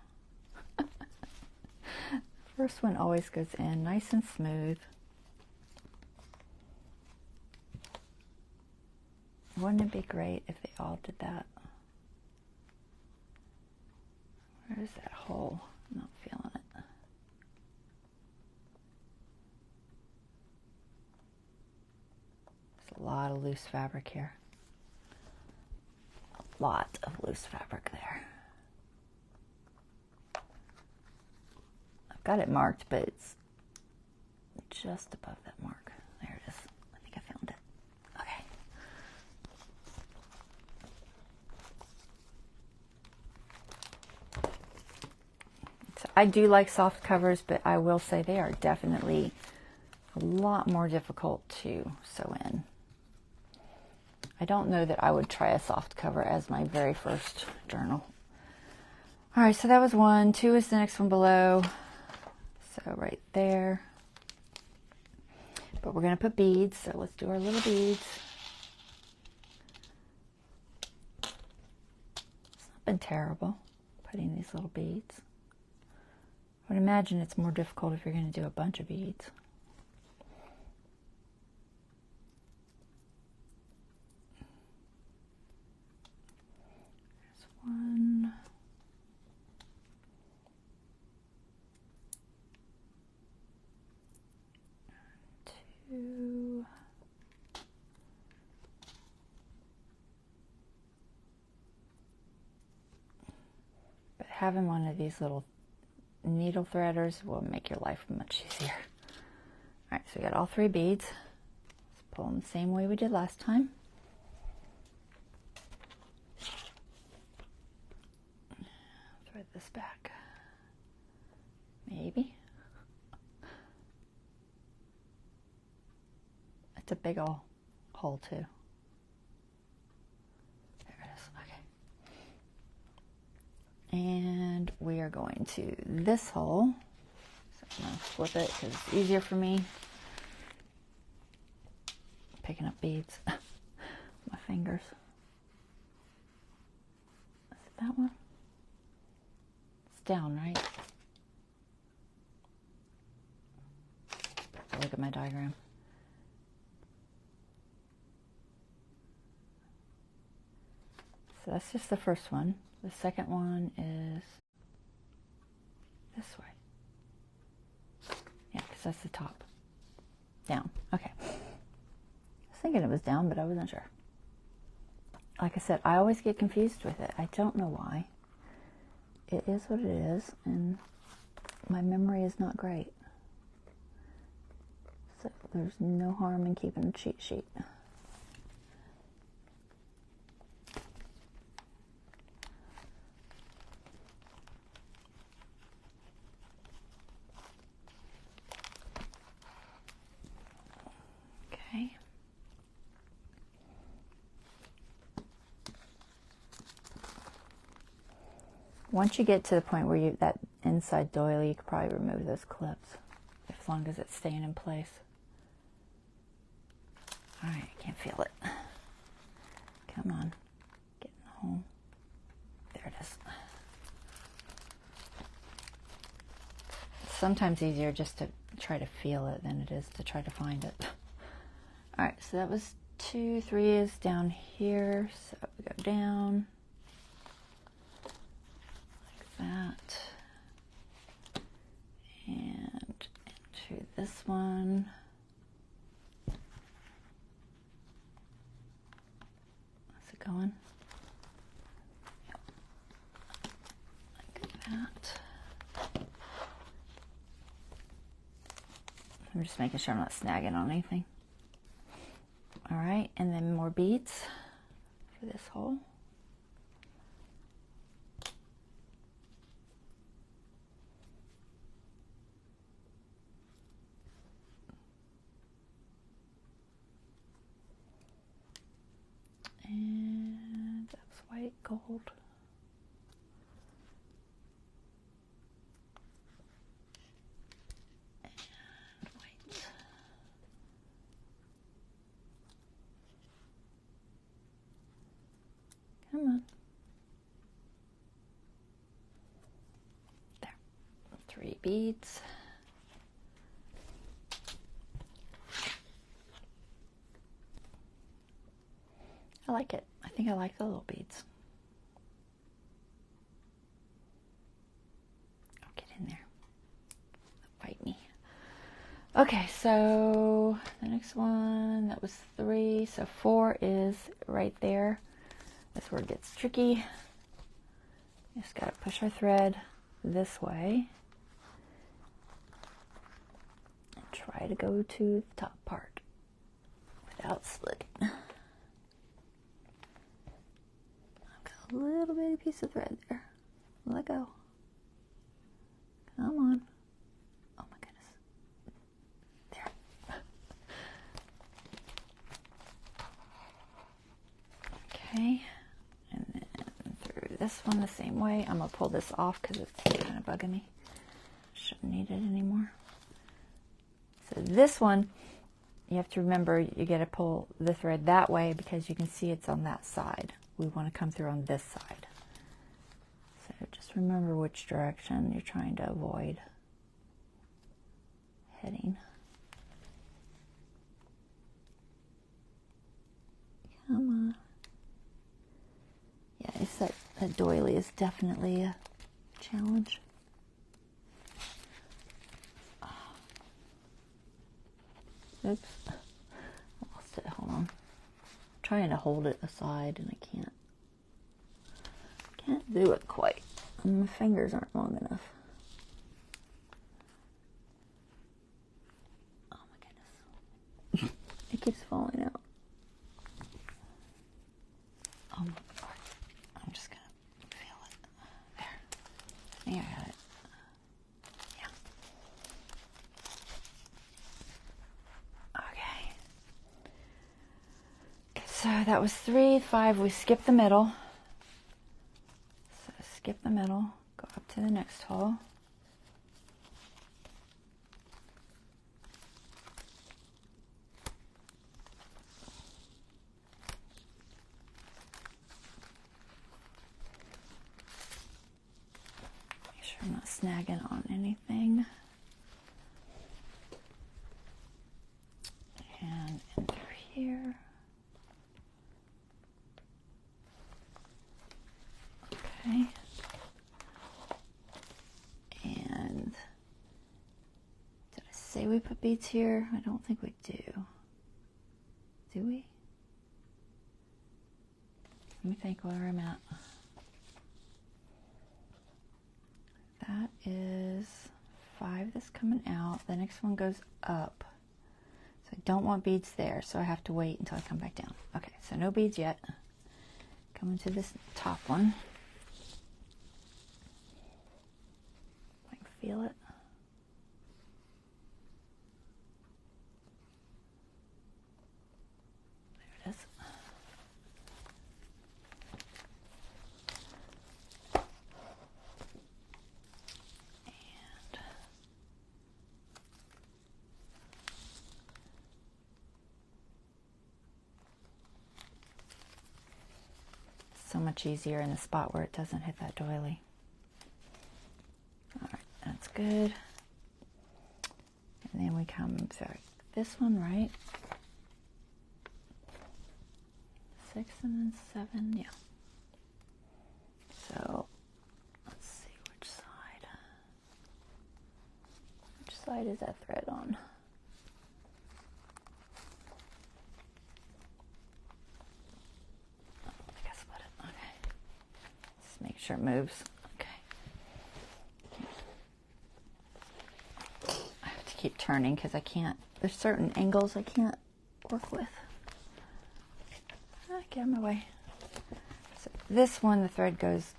Speaker 1: First one always goes in nice and smooth. Wouldn't it be great if they all did that? Where's that hole? I'm not feeling it. There's a lot of loose fabric here. A lot of loose fabric there. I've got it marked, but it's just above that mark. There it is. I think I found it. Okay. So I do like soft covers, but I will say they are definitely a lot more difficult to sew in. I don't know that I would try a soft cover as my very first journal. All right, so that was 1. 2 is the next one below. So right there. But we're going to put beads, so let's do our little beads. It's not been terrible putting these little beads. I would imagine it's more difficult if you're going to do a bunch of beads. There's 1. 2. But having one of these little needle threaders will make your life much easier. All right, so we got all 3 beads. Let's pull them the same way we did last time. Thread this back. Maybe. It's a big old hole too. There it is, okay. And we are going to this hole. So I'm gonna flip it because it's easier for me. Picking up beads. My fingers. Is it that one? It's down, right? Look at my diagram. So that's just the first one. The second one is this way. Yeah, because that's the top. Down. Okay. I was thinking it was down, but I wasn't sure. Like I said, I always get confused with it. I don't know why. It is what it is, and my memory is not great. So there's no harm in keeping a cheat sheet. Okay. Once you get to the point where that inside doily, you could probably remove those clips as long as it's staying in place. All right, I can't feel it. Come on, get in the hole. There it is. It's sometimes easier just to try to feel it than it is to try to find it. All right, so that was 2, 3 is down here. So we go down like that, and into this one. Going yep. Like that. I'm just making sure I'm not snagging on anything. All right, and then more beads for this hole. And that's white gold. And white. Come on. There. 3 beads. I like it. I think I like the little beads. Oh, get in there. Bite me. Okay, so the next one, that was 3. So 4 is right there. That's where it gets tricky. Just got to push our thread this way. And try to go to the top part without slitting. A little bitty piece of thread there. Let go. Come on. Oh my goodness. There. Okay. And then through this one the same way. I'm going to pull this off because it's kind of bugging me. Shouldn't need it anymore. So this one, you have to remember you got to pull the thread that way because you can see it's on that side. We want to come through on this side. So just remember which direction you're trying to avoid heading. Come on. Yeah, it's that doily is definitely a challenge. Oops. I lost it. Hold on. Trying to hold it aside and I can't do it quite. My fingers aren't long enough. keeps falling out. Oh my God. I'm just gonna feel it. There. I think I got it. Yeah. Okay. So that was 3, 5. We skipped the middle. So skip the middle. Go up to the next hole. I'm not snagging on anything. And in through here. Okay. And did I say we put beads here? I don't think we do. Do we? Let me think where I'm at. That is 5 that's coming out. The next one goes up. So I don't want beads there, so I have to wait until I come back down. Okay, so no beads yet. Coming to this top one. I can feel it. There it is. So much easier in the spot where it doesn't hit that doily. All right, that's good. And then we come through this one, right? 6 and then 7, yeah. So let's see which side. Which side is that thread on? Make sure it moves. Okay. I have to keep turning because I can't, there's certain angles I can't work with. Get out of my way. So this one, the thread goes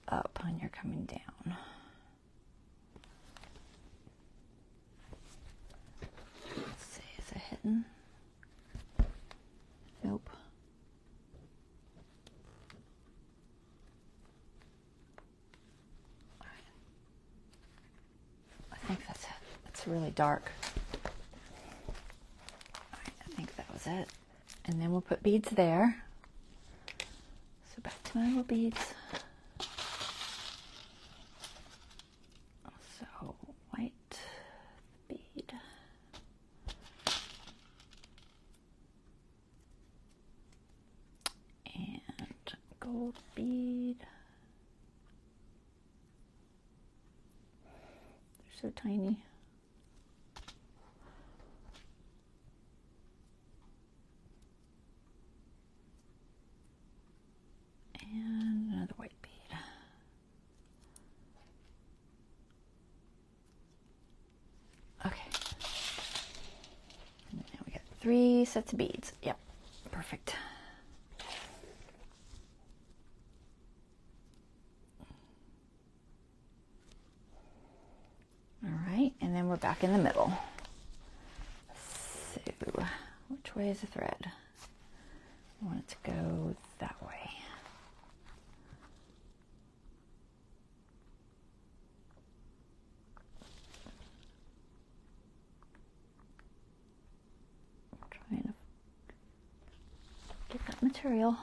Speaker 1: up and you're coming down. Let's see, is it hitting? Nope. I think that's it. It's really dark. All right, I think that was it. And then we'll put beads there. So back to my little beads. So white bead. And gold bead. They're so tiny. And another white bead. Okay. And now we got 3 sets of beads. Yep, perfect. All right, and then we're back in the middle. So, which way is the thread? I want it to go that way. Trying to get that material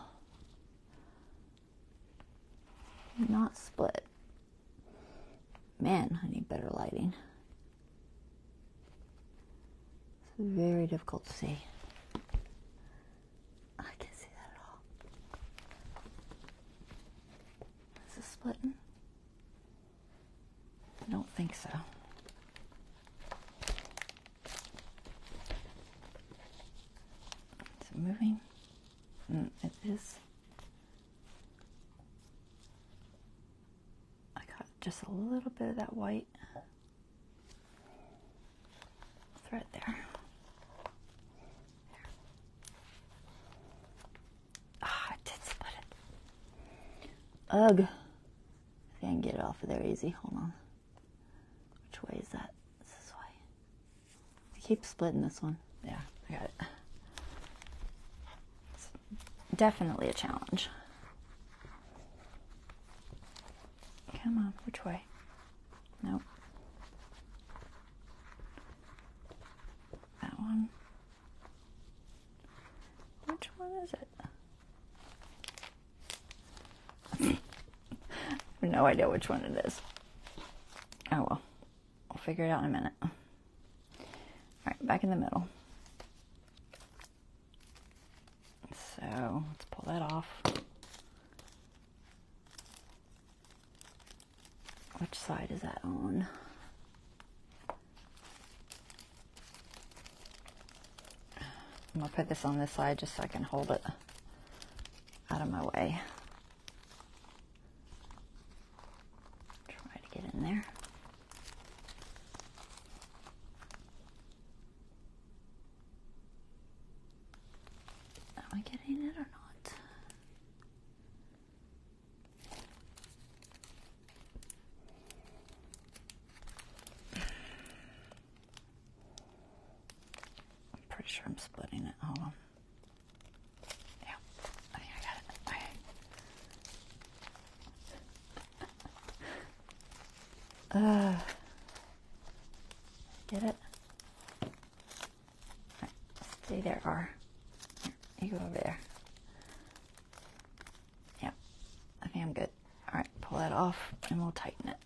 Speaker 1: not split. Man, I need better lighting. It's very difficult to see. I can't see that at all. Is this splitting? I don't think so. Is it moving? It is. I got just a little bit of that white thread there. Ugh. I think I can get it off of there easy. Hold on. Which way is that? It's this way. I keep splitting this one. Yeah, I got it. It's definitely a challenge. Come on, which way? Nope. That one. Which one is it? I have no idea which one it is. Oh well, I'll figure it out in a minute. All right, back in the middle. So let's pull that off. Which side is that on? I'm gonna put this on this side just so I can hold it out of my way. Try to get in there. Am I getting it or not? Pretty sure I'm splitting it. Hold on. Yeah, I think I got it. Okay. Get it? Right, stay there, R. Here, you go over there. Yeah, I think I'm good. All right, pull that off and we'll tighten it.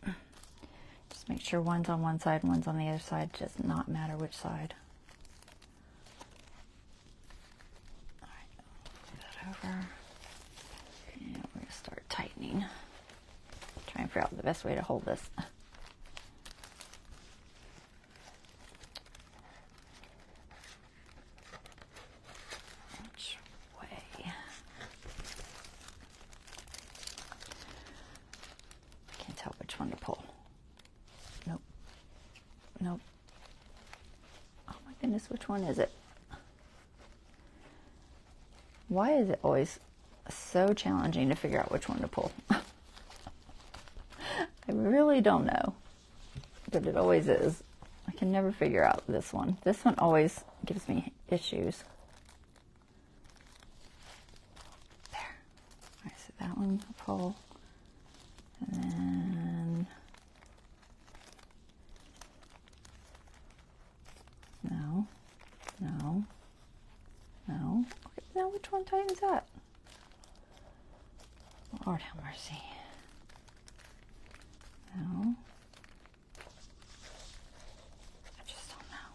Speaker 1: Just make sure one's on one side and one's on the other side. Does not matter which side. Over, and we're going to start tightening. Try and figure out the best way to hold this. Which way? Can't tell which one to pull. Nope. Nope. Oh my goodness, which one is it? Why is it always so challenging to figure out which one to pull? I really don't know, but it always is. I can never figure out this one. This one always gives me issues. There. All right, so that one I'll pull. And then... No. No. No. Okay, now which one tightens that? Lord have mercy. No. I just don't know.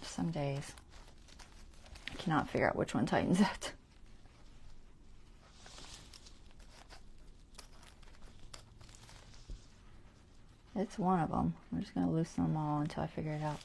Speaker 1: Some days I cannot figure out which one tightens it. It's one of them. I'm just going to loosen them all until I figure it out.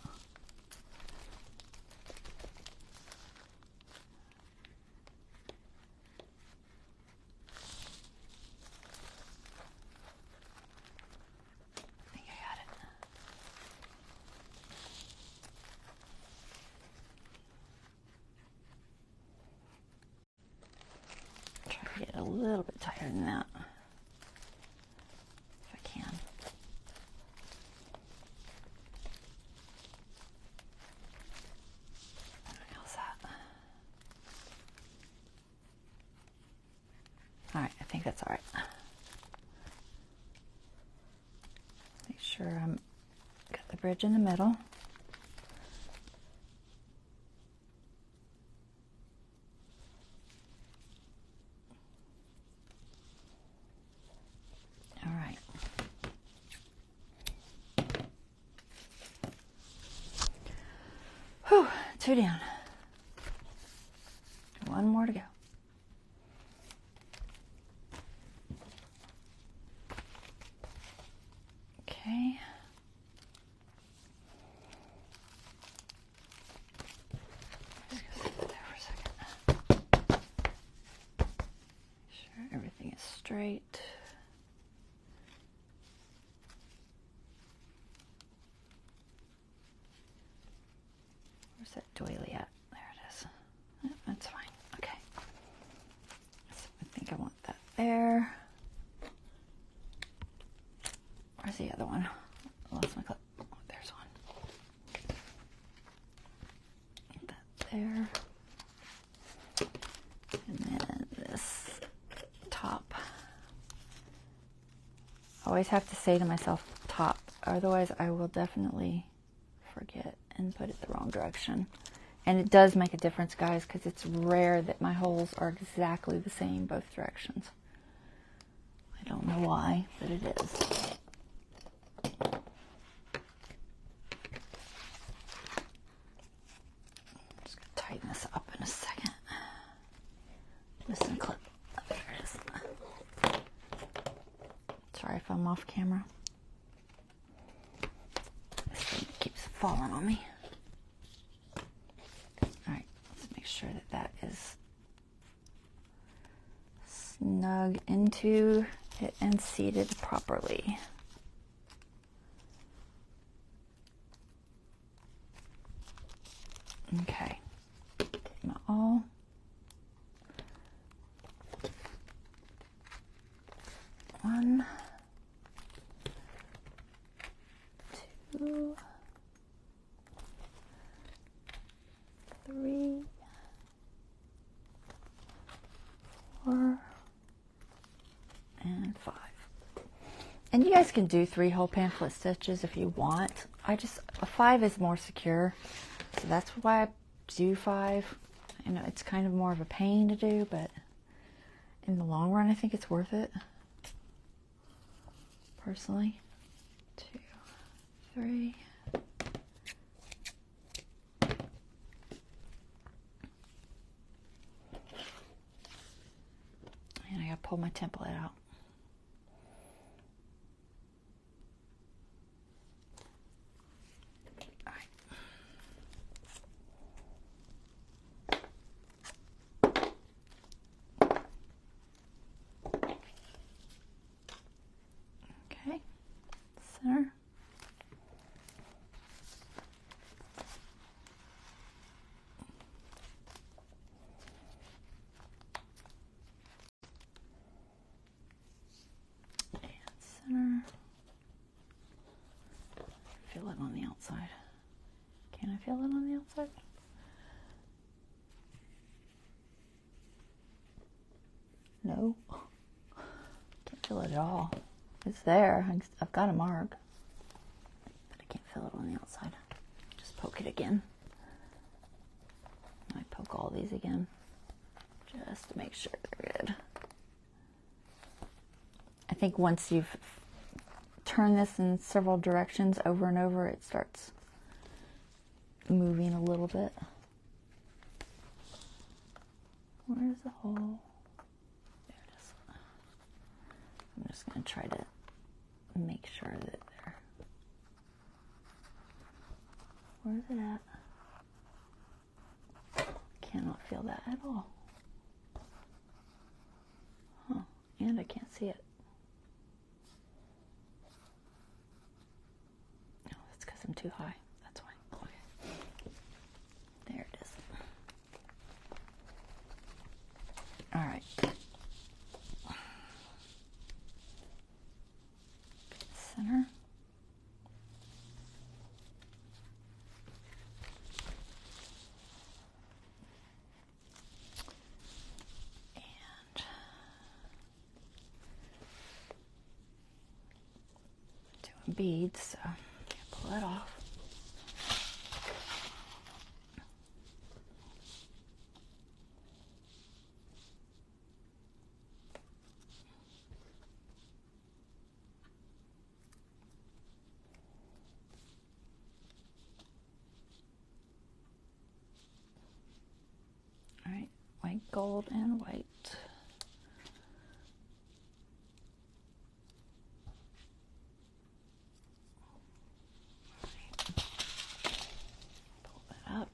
Speaker 1: Get a little bit tighter than that, if I can. How's that? All right, I think that's all right. Make sure I'm got the bridge in the middle. Whew, 2 down. 1 more to go. Okay. Just gonna sit there for a second. Make sure everything is straight. Where's that doily at? There it is. Yep, that's fine. Okay. there. Where's the other one? I lost my clip. Oh, there's one. That there. And then this top. I always have to say to myself top, otherwise I will definitely forget and put it the wrong direction. And it does make a difference, guys, because it's rare that my holes are exactly the same both directions. I don't know why, but it is. I'm just going to tighten this up in a second. Missing a clip. Oh, there it is. Sorry if I'm off camera. This thing keeps falling on me. Alright, let's make sure that that is snug into it and seated properly. Okay. All. One, two, three, 4, and 5. And you guys can do 3 hole pamphlet stitches if you want. A 5 is more secure, so that's why I do 5. I know it's kind of more of a pain to do, but in the long run, I think it's worth it. Personally. 2, 3. And I gotta pull my template out. Okay, center. Center. Feel it on the outside. Can I feel it on the outside? No. Can't feel it at all. It's there. I've got a mark. But I can't feel it on the outside. Just poke it again. I poke all these again. Just to make sure they're good. I think once you've turned this in several directions over and over, it starts moving a little bit. Where's the hole? There it is. I'm just going to try to make sure that they're... Where's it at? Cannot feel that at all. Huh. And I can't see it. No, that's because I'm too high. That's why. Okay. There it is. All right. Center. And doing beads, so pull it off. White, gold, and white. Pull that up.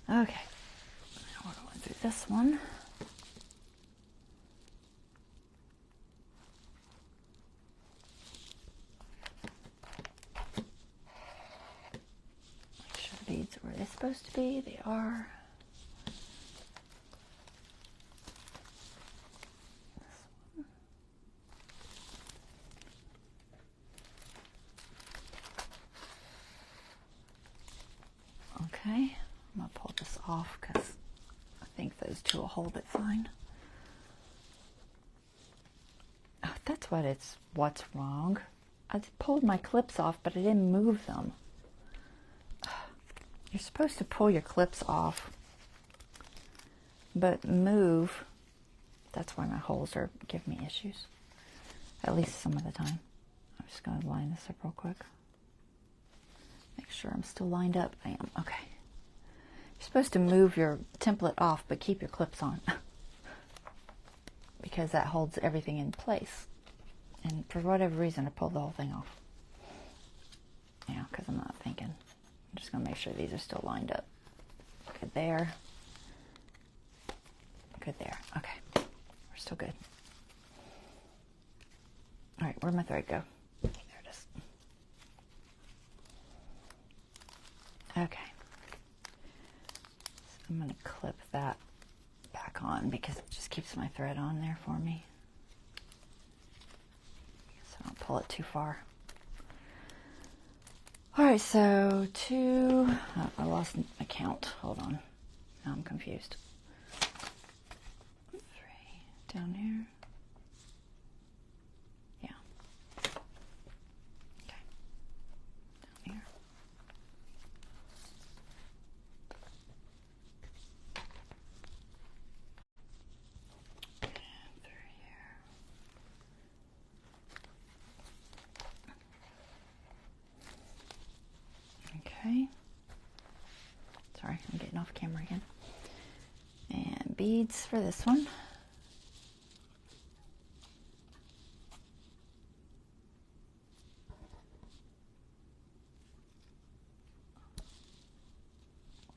Speaker 1: Okay, now we're going through this one. supposed to be. They are. Okay, I'm going to pull this off because I think those two will hold it fine. Oh, that's what's wrong. I pulled my clips off, but I didn't move them. You're supposed to pull your clips off, but move. That's why my holes are giving me issues. At least some of the time. I'm just going to line this up real quick. Make sure I'm still lined up. I am. Okay. You're supposed to move your template off, but keep your clips on. Because that holds everything in place. And for whatever reason, I pulled the whole thing off. Yeah, because I'm not thinking. I'm just going to make sure these are still lined up. Good there. Good there. Okay. We're still good. All right, where'd my thread go? There it is. Okay. So I'm going to clip that back on because it just keeps my thread on there for me. So I don't pull it too far. All right, so I lost my count. Hold on. Now I'm confused. 3 down here. Yeah. Okay. Down here. And through here. Okay. Sorry, I'm getting off camera again. And beads for this one.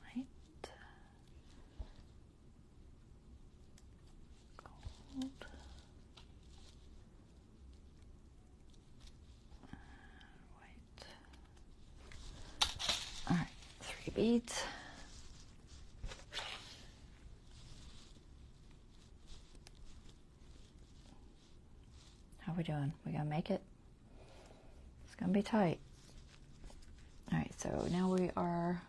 Speaker 1: White. Gold. White. All right, 3 beads. How we doing? We gonna make it? It's gonna be tight. All right, so now we are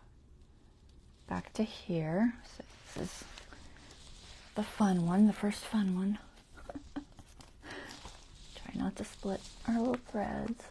Speaker 1: back to here. So this is the fun one, the first fun one. Try not to split our little threads.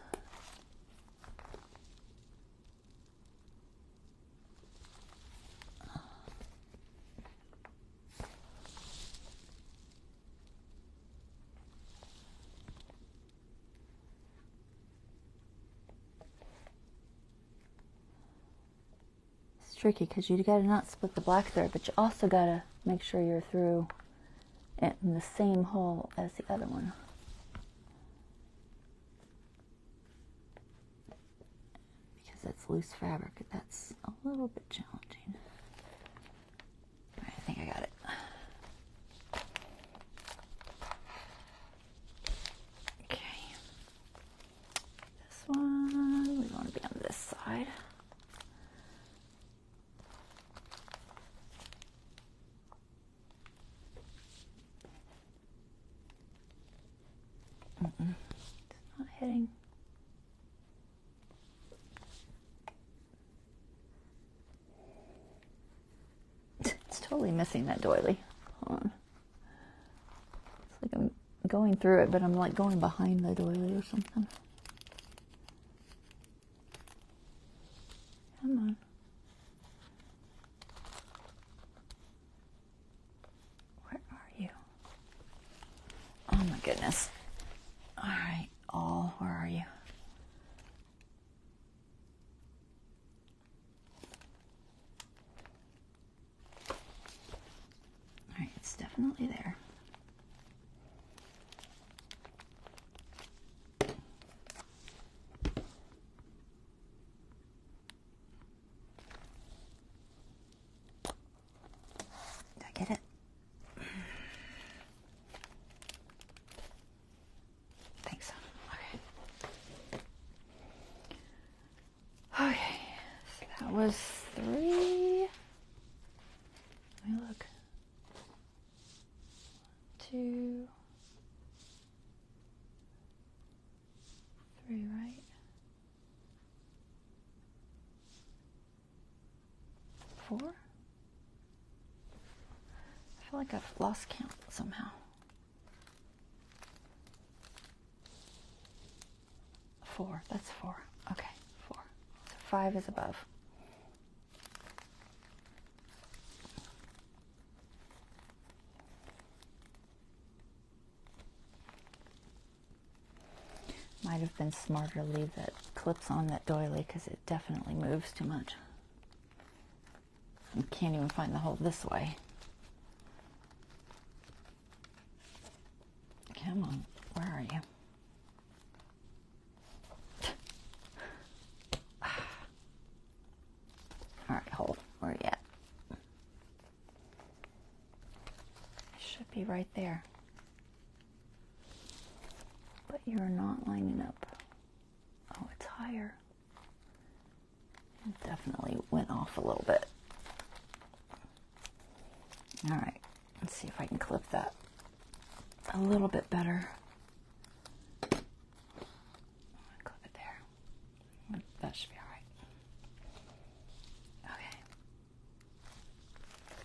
Speaker 1: Tricky because you gotta not split the black thread, but you also gotta make sure you're through it in the same hole as the other one. Because it's loose fabric, that's a little bit challenging. All right, I think I got it. Okay. This one, we want to be on this side. It's not hitting. It's totally missing that doily. Hold on. It's like I'm going through it, but I'm like going behind the doily or something. Come on. Where are you? Oh my goodness. All right, where are you? All right, it's definitely there. Did I get it? I think so. Okay. Okay, so that was 3. feel like I've lost count somehow. 4, that's 4. Okay, 4. So 5 is above. Might have been smarter to leave that clips on that doily because it definitely moves too much. I can't even find the hole this way. Come on, where are you? All right, hold. Where are you at? It should be right there. But you're not lining up. Oh, it's higher. It definitely went off a little bit. All right, let's see if I can clip that a little bit better. Clip it there. That should be all right. Okay.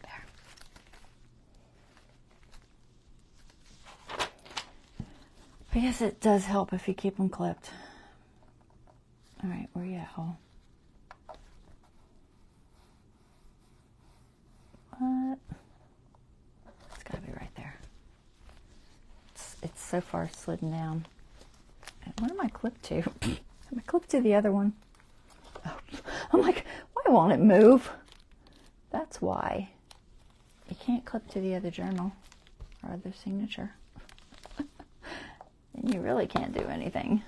Speaker 1: There. I guess it does help if you keep them clipped. All right, where you at, hole? What? It's gotta be right there. It's so far slidden down. What am I clipped to? Am I clipped to the other one? Oh, I'm like, why won't it move? That's why. You can't clip to the other journal or other signature. And you really can't do anything.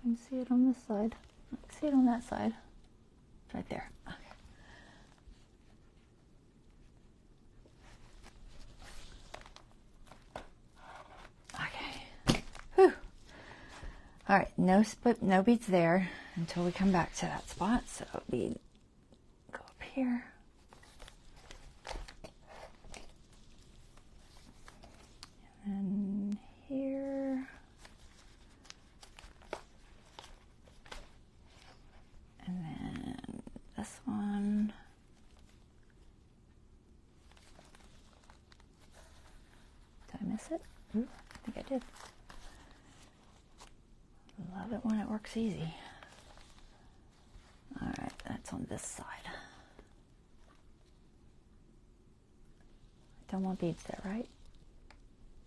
Speaker 1: You can see it on this side. I can see it on that side. It's right there. Okay. Okay. Whew. All right. No beads there until we come back to that spot. So bead, go up here. And here. And then this one. Did I miss it? Ooh, I think I did. Love it when it works easy. All right, that's on this side. Don't want beads there, right?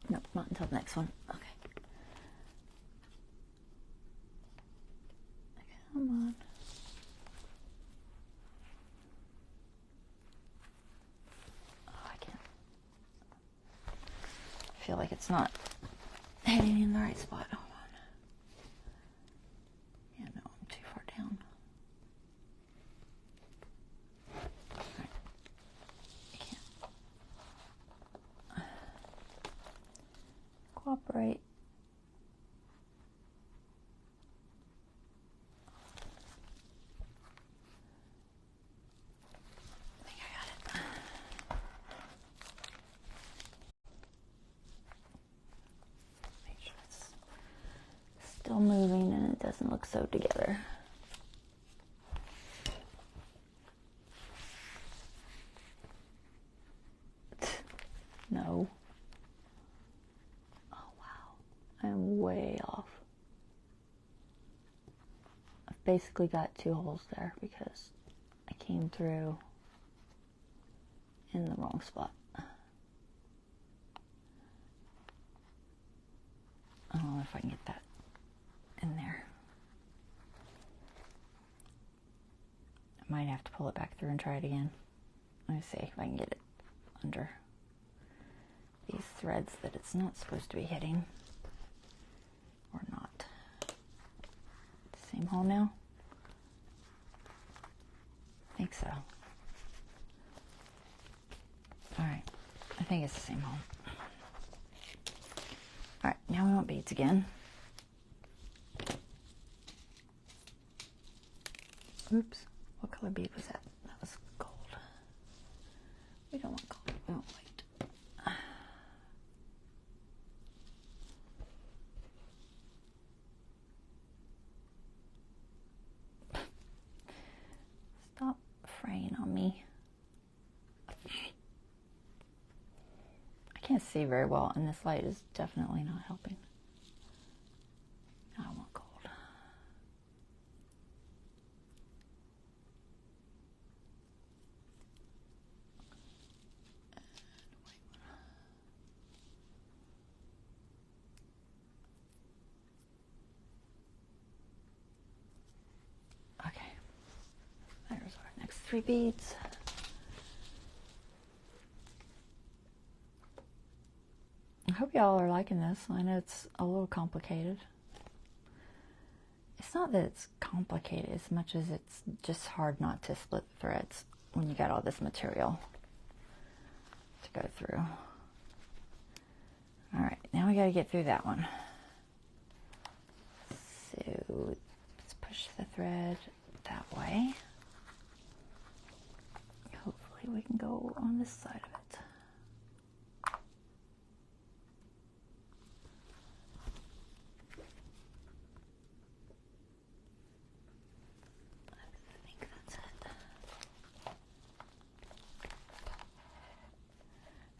Speaker 1: Nope, not until the next one. Okay. Come on. Oh, I can't. I feel like it's not hitting in the right spot. Hold on. Yeah, no, I'm too far down. All right. I can't. Cooperate. I think I got it. Make sure it's still moving and it doesn't look so together. No. Oh wow, I'm way off. I've basically got 2 holes there because I came through in the wrong spot. I don't know if I can get that in there. I might have to pull it back through and try it again. Let me see if I can get it under these threads that it's not supposed to be hitting. Or not. Same hole now? I think so. Alright, I think it's the same hole. Alright, now we want beads again. Oops, what color bead was that? That was gold. We don't want gold, we want white. see very well, and this light is definitely not helping. I want gold. Okay, there's our next 3 beads. I hope y'all are liking this. I know it's a little complicated. It's not that it's complicated as much as it's just hard not to split threads when you got all this material to go through. All right, now we got to get through that one. So let's push the thread that way. Hopefully we can go on this side of it.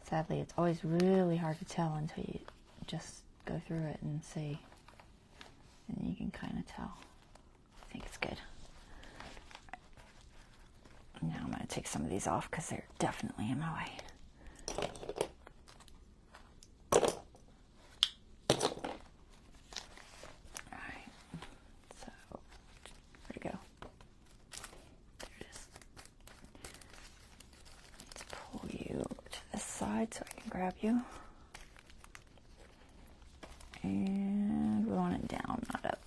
Speaker 1: Sadly, it's always really hard to tell until you just go through it and see. And you can kind of tell. I think it's good. Now I'm going to take some of these off because they're definitely in my way. Alright, so where'd it go? There it is. Let's pull you to this side so I can grab you. And we want it down, not up.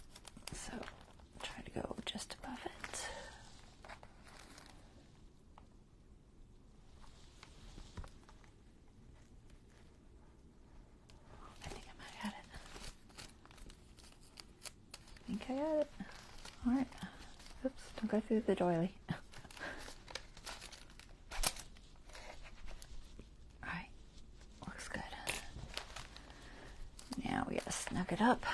Speaker 1: So try to go just above it. I think I might have it. I think I got it. All right. Oops, don't go through the doily. All right, looks good. Now we gotta snug it up.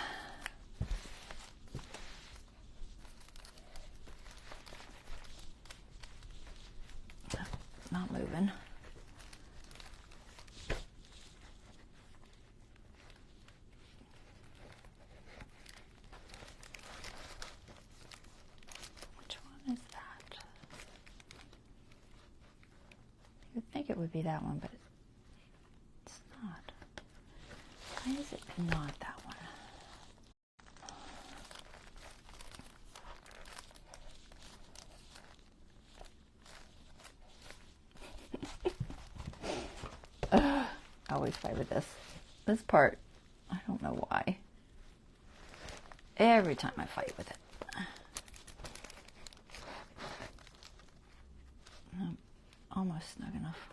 Speaker 1: Not moving. Which one is that? You would think it would be that one, but it's not. Why is it not that one? I always fight with this. This part, I don't know why. Every time I fight with it. I'm almost snug enough.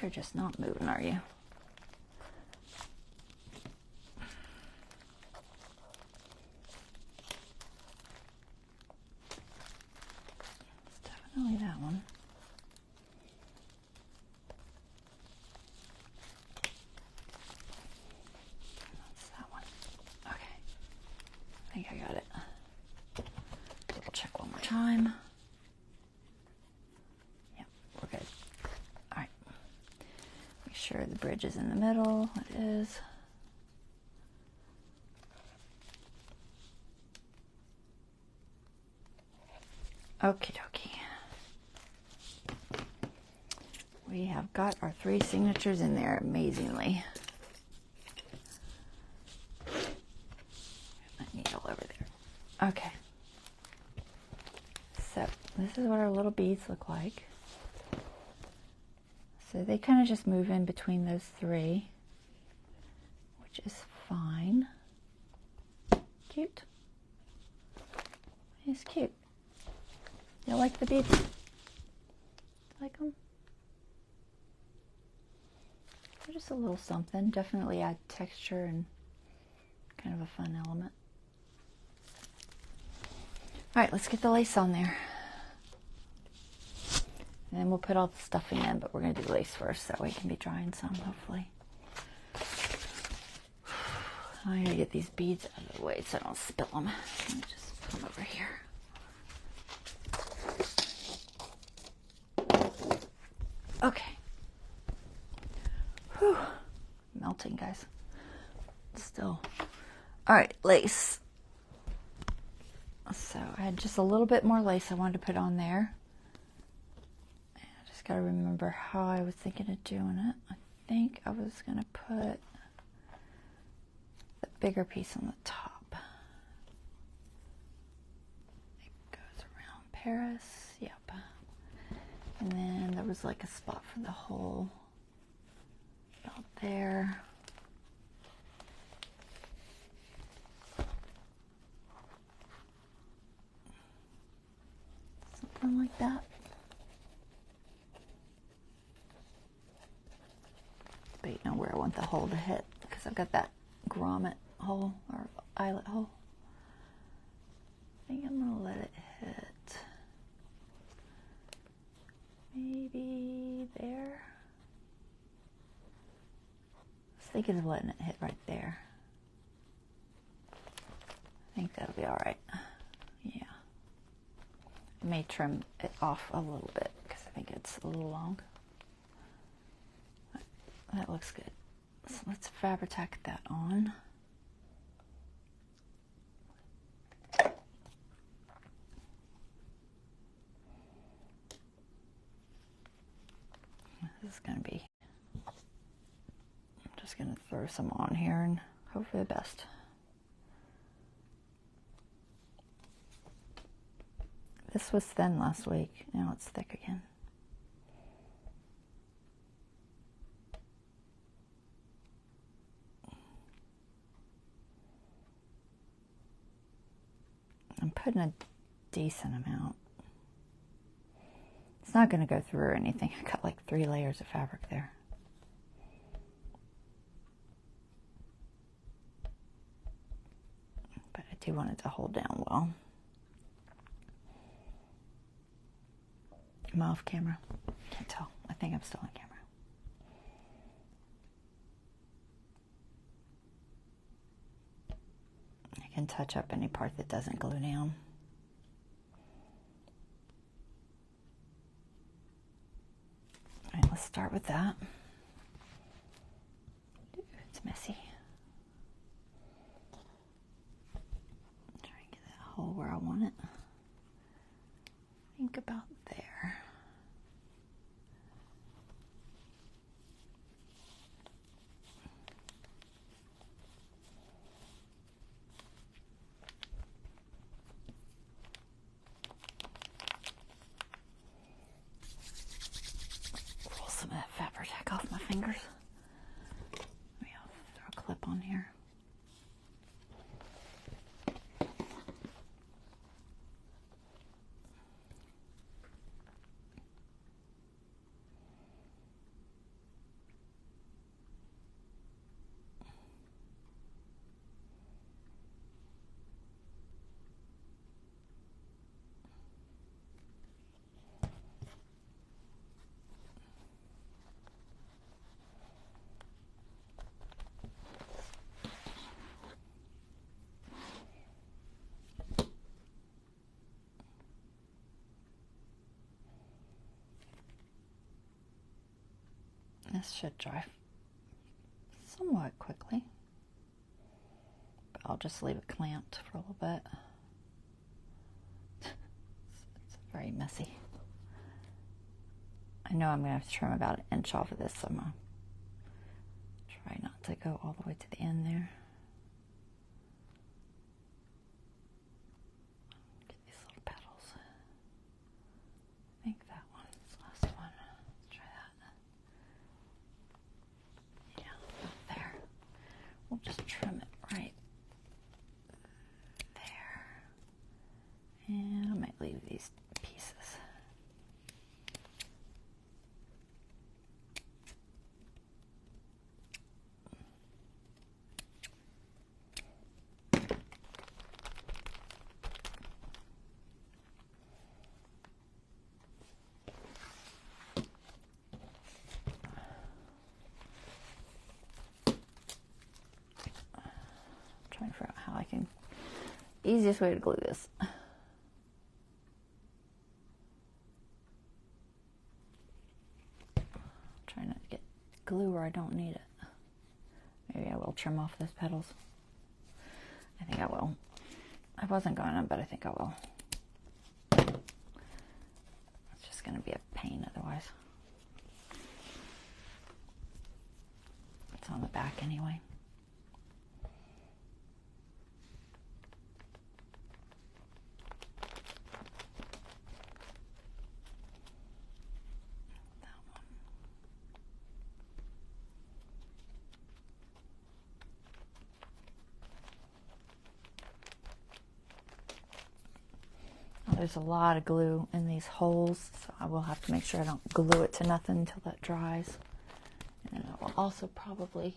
Speaker 1: You're just not moving, are you? It's definitely that one. That's that one. Okay. I think I got it. Double check one more time. Yep, we're good. All right. Make sure the bridge is in the middle. It is. Okie dokie. We have got our 3 signatures in there amazingly. My needle over there. Okay. So this is what our little beads look like. So they kind of just move in between those 3, which is fine. Cute. It's cute. You like the beads? Like them? They're just a little something. Definitely add texture and kind of a fun element. All right, let's get the lace on there. And then we'll put all the stuffing in, but we're going to do the lace first. That way it can be drying some, hopefully. I'm going to get these beads out of the way so I don't spill them. Let me just put them over here. Okay. Whew. Melting, guys. Still. All right, lace. So I had just a little bit more lace I wanted to put on there. I just got to remember how I was thinking of doing it. I think I was going to put the bigger piece on the top. It goes around Paris. Yep. And then there was like a spot for the hole about there. Something like that. Debating on where I want the hole to hit because I've got that grommet hole or eyelet hole. I think I'm gonna let it hit maybe there. I was thinking of letting it hit right there. I think that'll be all right. Yeah. I may trim it off a little bit because I think it's a little long. That looks good. So let's Fabri-Tac that on. This is going to be, I'm just going to throw some on here and hope for the best. This was thin last week. Now it's thick again. I'm putting a decent amount. It's not going to go through or anything. I got like 3 layers of fabric there. But I do want it to hold down well. Am I off camera? Can't tell. I think I'm still on camera. I can touch up any part that doesn't glue down. All right, let's start with that. It's messy. Try and get that hole where I want it. Think about there. Roll some of that Fabri-Tac off my fingers. Maybe I'll throw a clip on here. This should dry somewhat quickly, but I'll just leave it clamped for a little bit. It's very messy. I know I'm going to have to trim about 1 inch off of this, so I'm going to try not to go all the way to the end there. Get these little petals. I think that one's the last one. Let's try that. Yeah, about there. We'll just trim it right there. And I might leave these pieces. Trying to figure out how I can, easiest way to glue this. glue where I don't need it. Maybe I will trim off those petals. I think I will. I wasn't going to, but I think I will. It's just going to be a pain otherwise. It's on the back anyway. There's a lot of glue in these holes, so I will have to make sure I don't glue it to nothing until that dries. And then I will also probably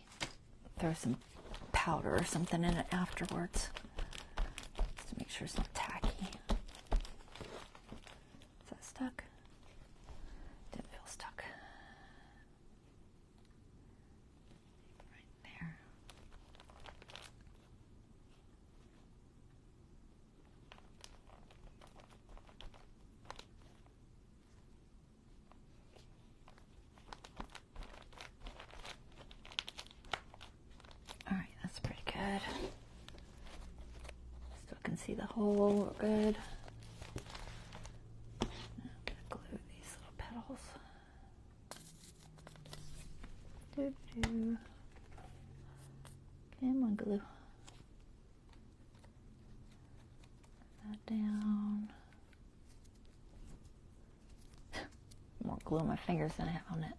Speaker 1: throw some powder or something in it afterwards, just to make sure it's not tacky. Is that stuck? Didn't feel stuck. Right there. Still can see the hole good. I'm going to glue these little petals. Doo-doo. Come on, glue. Put that down. More glue on my fingers than I have on it.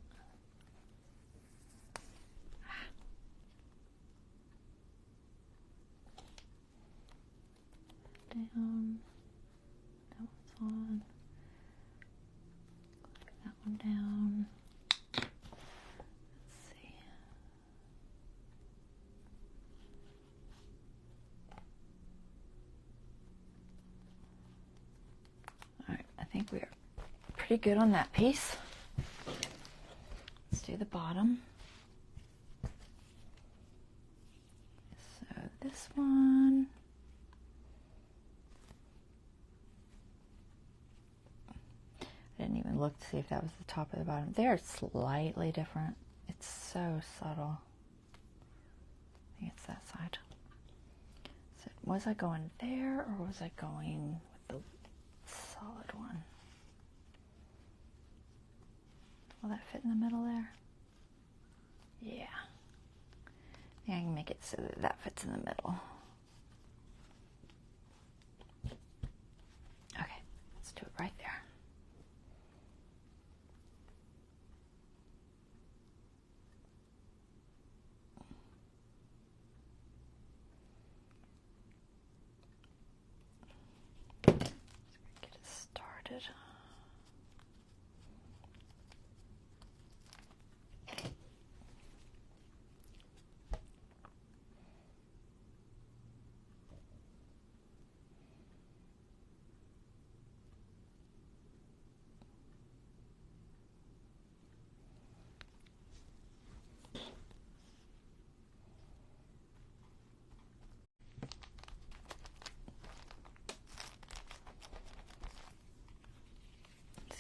Speaker 1: Down. That one's on. That one down. Let's see. Alright, I think we are pretty good on that piece. Let's do the bottom. So this one. I didn't even look to see if that was the top or the bottom. They're slightly different. It's so subtle. I think it's that side. So was I going there or was I going with the solid one? Will that fit in the middle there? Yeah. I think I can make it so that that fits in the middle. Okay, let's do it right there. Get it started.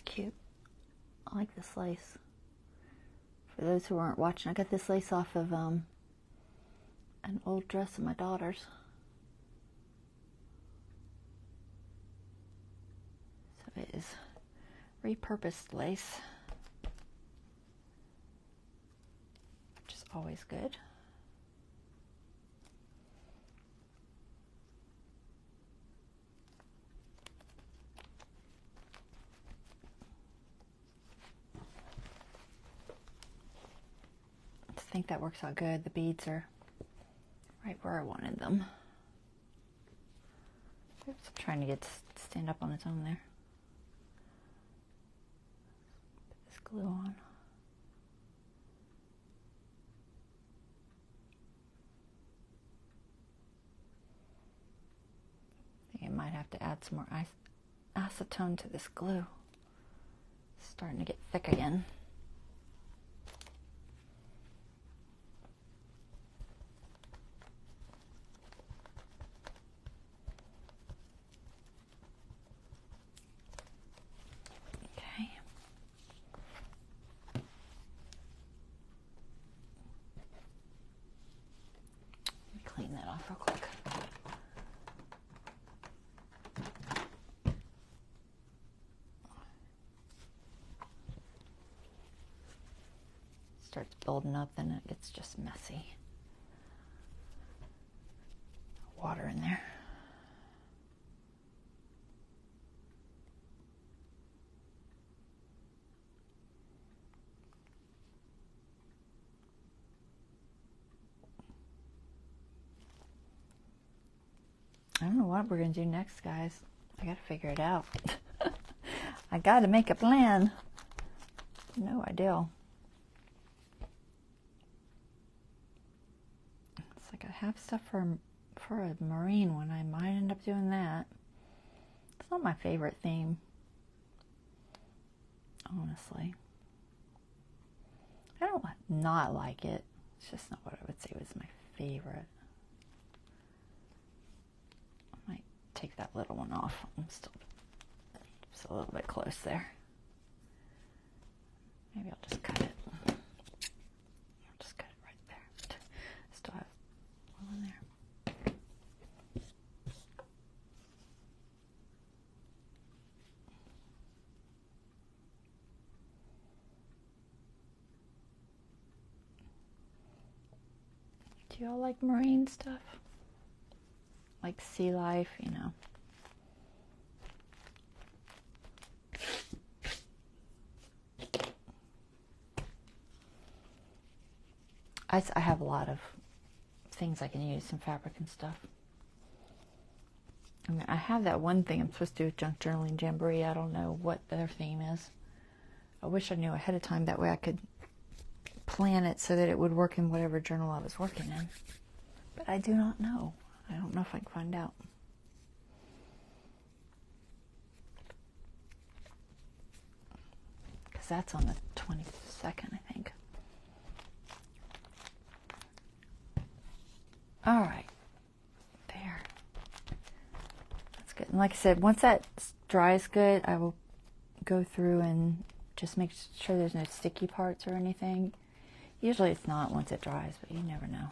Speaker 1: Cute. I like this lace. For those who weren't watching, I got this lace off of an old dress of my daughter's. So it is repurposed lace, which is always good. I think that works out good. The beads are right where I wanted them. Oops, I'm trying to get to stand up on its own there. Put this glue on. I think I might have to add some more acetone to this glue. It's starting to get thick again. clean that off real quick. Starts building up, then it gets just messy. Water in there. I don't know what we're going to do next, guys. I got to figure it out. I got to make a plan. No idea. It's like I have stuff for a marine one. I might end up doing that. It's not my favorite theme, honestly. I don't not like it. It's just not what I would say was my favorite. Take that little one off. I'm still just a little bit close there. Maybe I'll just cut it. I'll just cut it right there. Still have one in there. Do y'all like marine stuff? Like sea life, you know. I have a lot of things I can use, some fabric and stuff. I mean, I have that one thing I'm supposed to do with Junk Journaling Jamboree. I don't know what their theme is. I wish I knew ahead of time. That way I could plan it so that it would work in whatever journal I was working in. But I do not know. I don't know if I can find out. Because that's on the 22nd, I think. All right. There. That's good. And like I said, once that dries good, I will go through and just make sure there's no sticky parts or anything. Usually it's not once it dries, but you never know.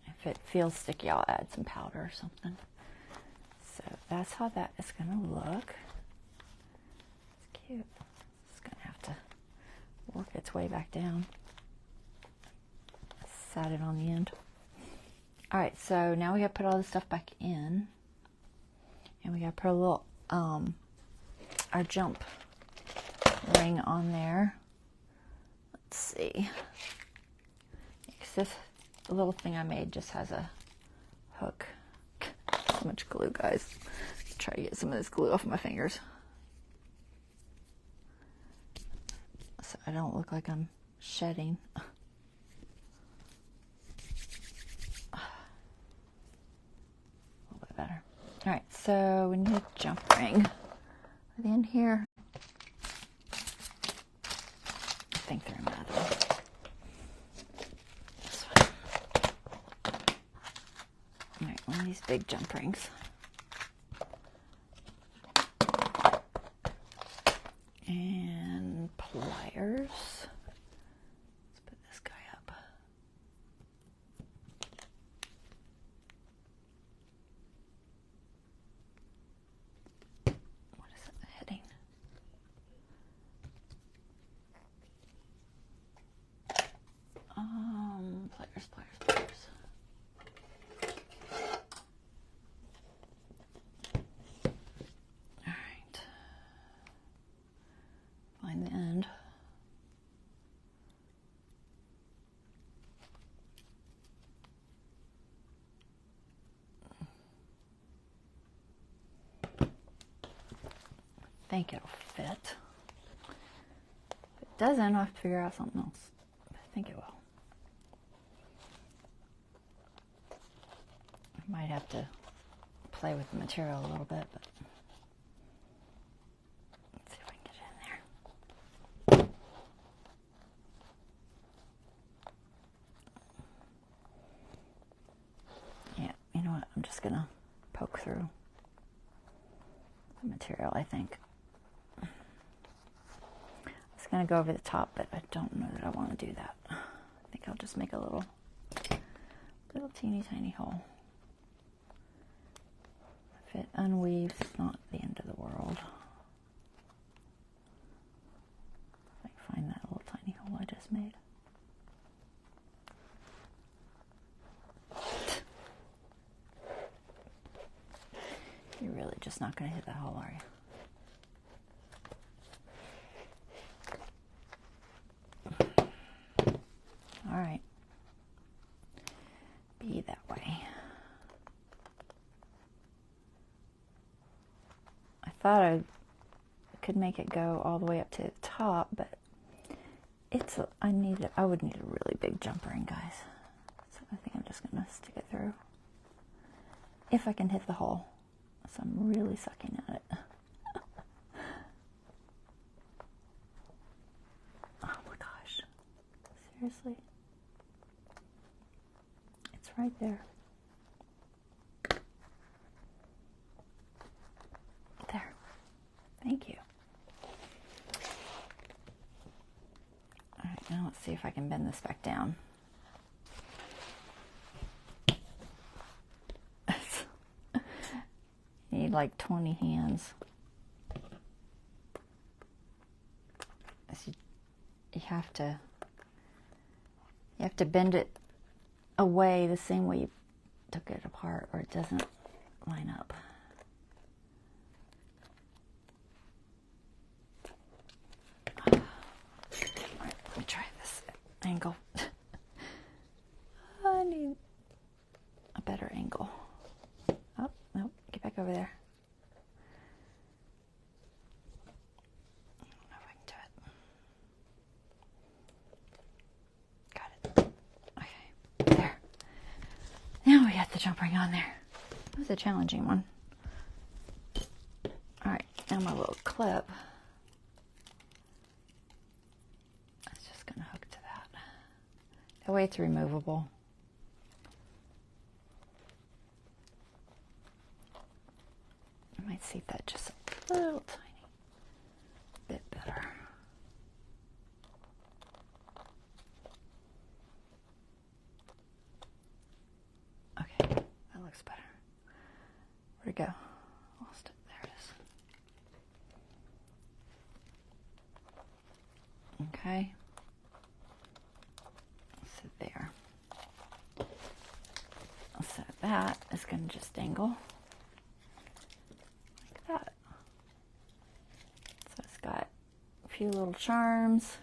Speaker 1: If it feels sticky, I'll add some powder or something. So that's how that is going to look. It's cute. It's going to have to work its way back down. Sat it on the end. Alright, so now we got to put all this stuff back in. And we got to put a little, our jump ring on there. Let's see. Because this little thing I made just has a hook. So much glue, guys. Try to get some of this glue off my fingers, so I don't look like I'm shedding. A little bit better. All right, so we need a jump ring. Are they in here? I think they're in my other one. Alright, one of these big jump rings. And pliers. Let's put this guy up. What is it hitting? Pliers. Alright. Find the end. I think it'll fit. If it doesn't, I'll have to figure out something else. I think it will. I might have to play with the material a little bit, but let's see if I can get it in there. Yeah, you know what? I'm just gonna poke through the material, I think. I was gonna go over the top, but I don't know that I want to do that. I think I'll just make a little Little teeny tiny hole. If it unweaves, it's not the end of the world. If I can find that little tiny hole I just made. You're really just not going to hit that hole, are you? All right. Be that way. I thought I could make it go all the way up to the top, but I would need a really big jump ring, guys. So I think I'm just going to stick it through. If I can hit the hole. So I'm really sucking at it. Oh my gosh. Seriously? It's right there. There. Thank you. Alright, now let's see if I can bend this back down. You need like 20 hands. You have to bend it away the same way you took it apart, or it doesn't line up. All right, let me try this angle. I need a better angle. Oh, no, get back over there. I don't know if I can do it. Got it. Okay, there. Now we got the jump ring on there. That was a challenging one. All right, now my little clip. It's just gonna hook to that. That way it's removable. I might see that just a little tiny bit better. Okay, that looks better. Where'd it go? Lost it. There it is. Okay. So there. So that is going to just dangle. That. So it's got a few little charms,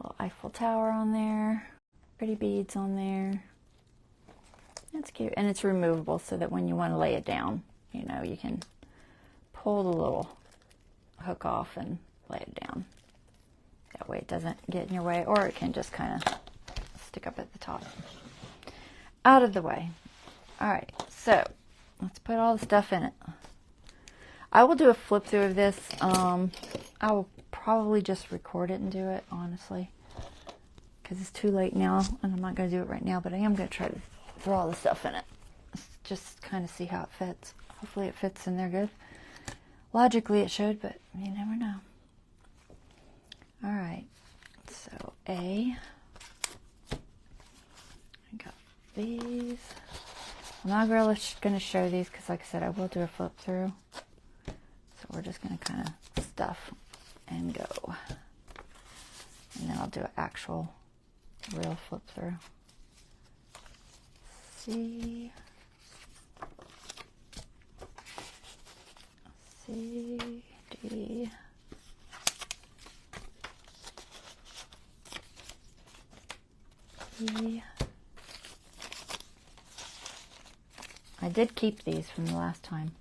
Speaker 1: a little Eiffel Tower on there, pretty beads on there. That's cute, and it's removable so that when you want to lay it down, you know, you can pull the little hook off and lay it down. That way it doesn't get in your way, or it can just kind of stick up at the top. Out of the way. All right, so let's put all the stuff in it. I will do a flip through of this. I will probably just record it and do it, honestly, because it's too late now, and I'm not going to do it right now, but I am going to try to throw all the stuff in it. Just kind of see how it fits. Hopefully it fits in there good. Logically it should, but you never know. All right, so I got these. I'm not really going to show these because, like I said, I will do a flip through. So we're just going to kind of stuff and go. And then I'll do an actual real flip through. C, D, E. I did keep these from the last time.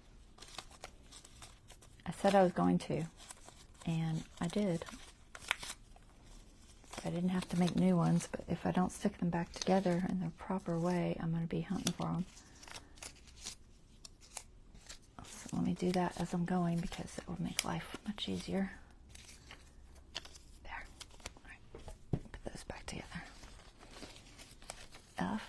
Speaker 1: I said I was going to, and I did. I didn't have to make new ones, but if I don't stick them back together in the proper way, I'm going to be hunting for them. So let me do that as I'm going, because it will make life much easier. There. All right. Put those back together. F.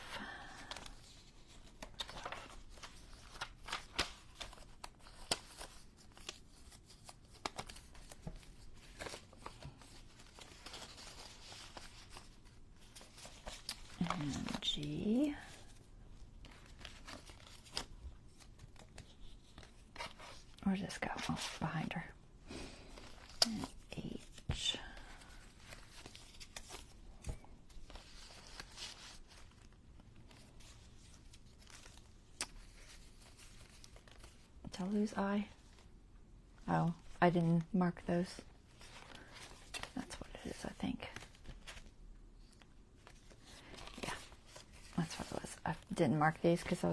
Speaker 1: And G. Where's this go? Oh, behind her. And H. Did I lose I? Oh, I didn't mark those. That's what it is, I think. Yeah, that's what it was. I didn't mark these because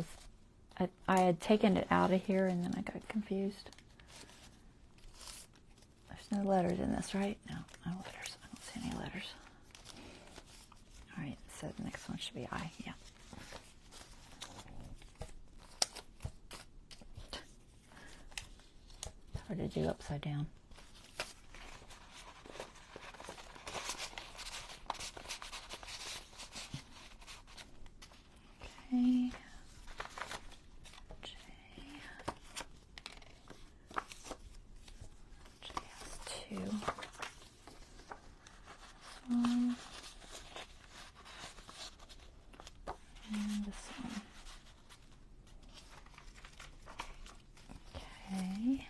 Speaker 1: I had taken it out of here and then I got confused. There's no letters in this, right? No letters. I don't see any letters. All right, so the next one should be I. Yeah. It's hard to do upside down. Okay. J has 2. This one. And this one. Okay.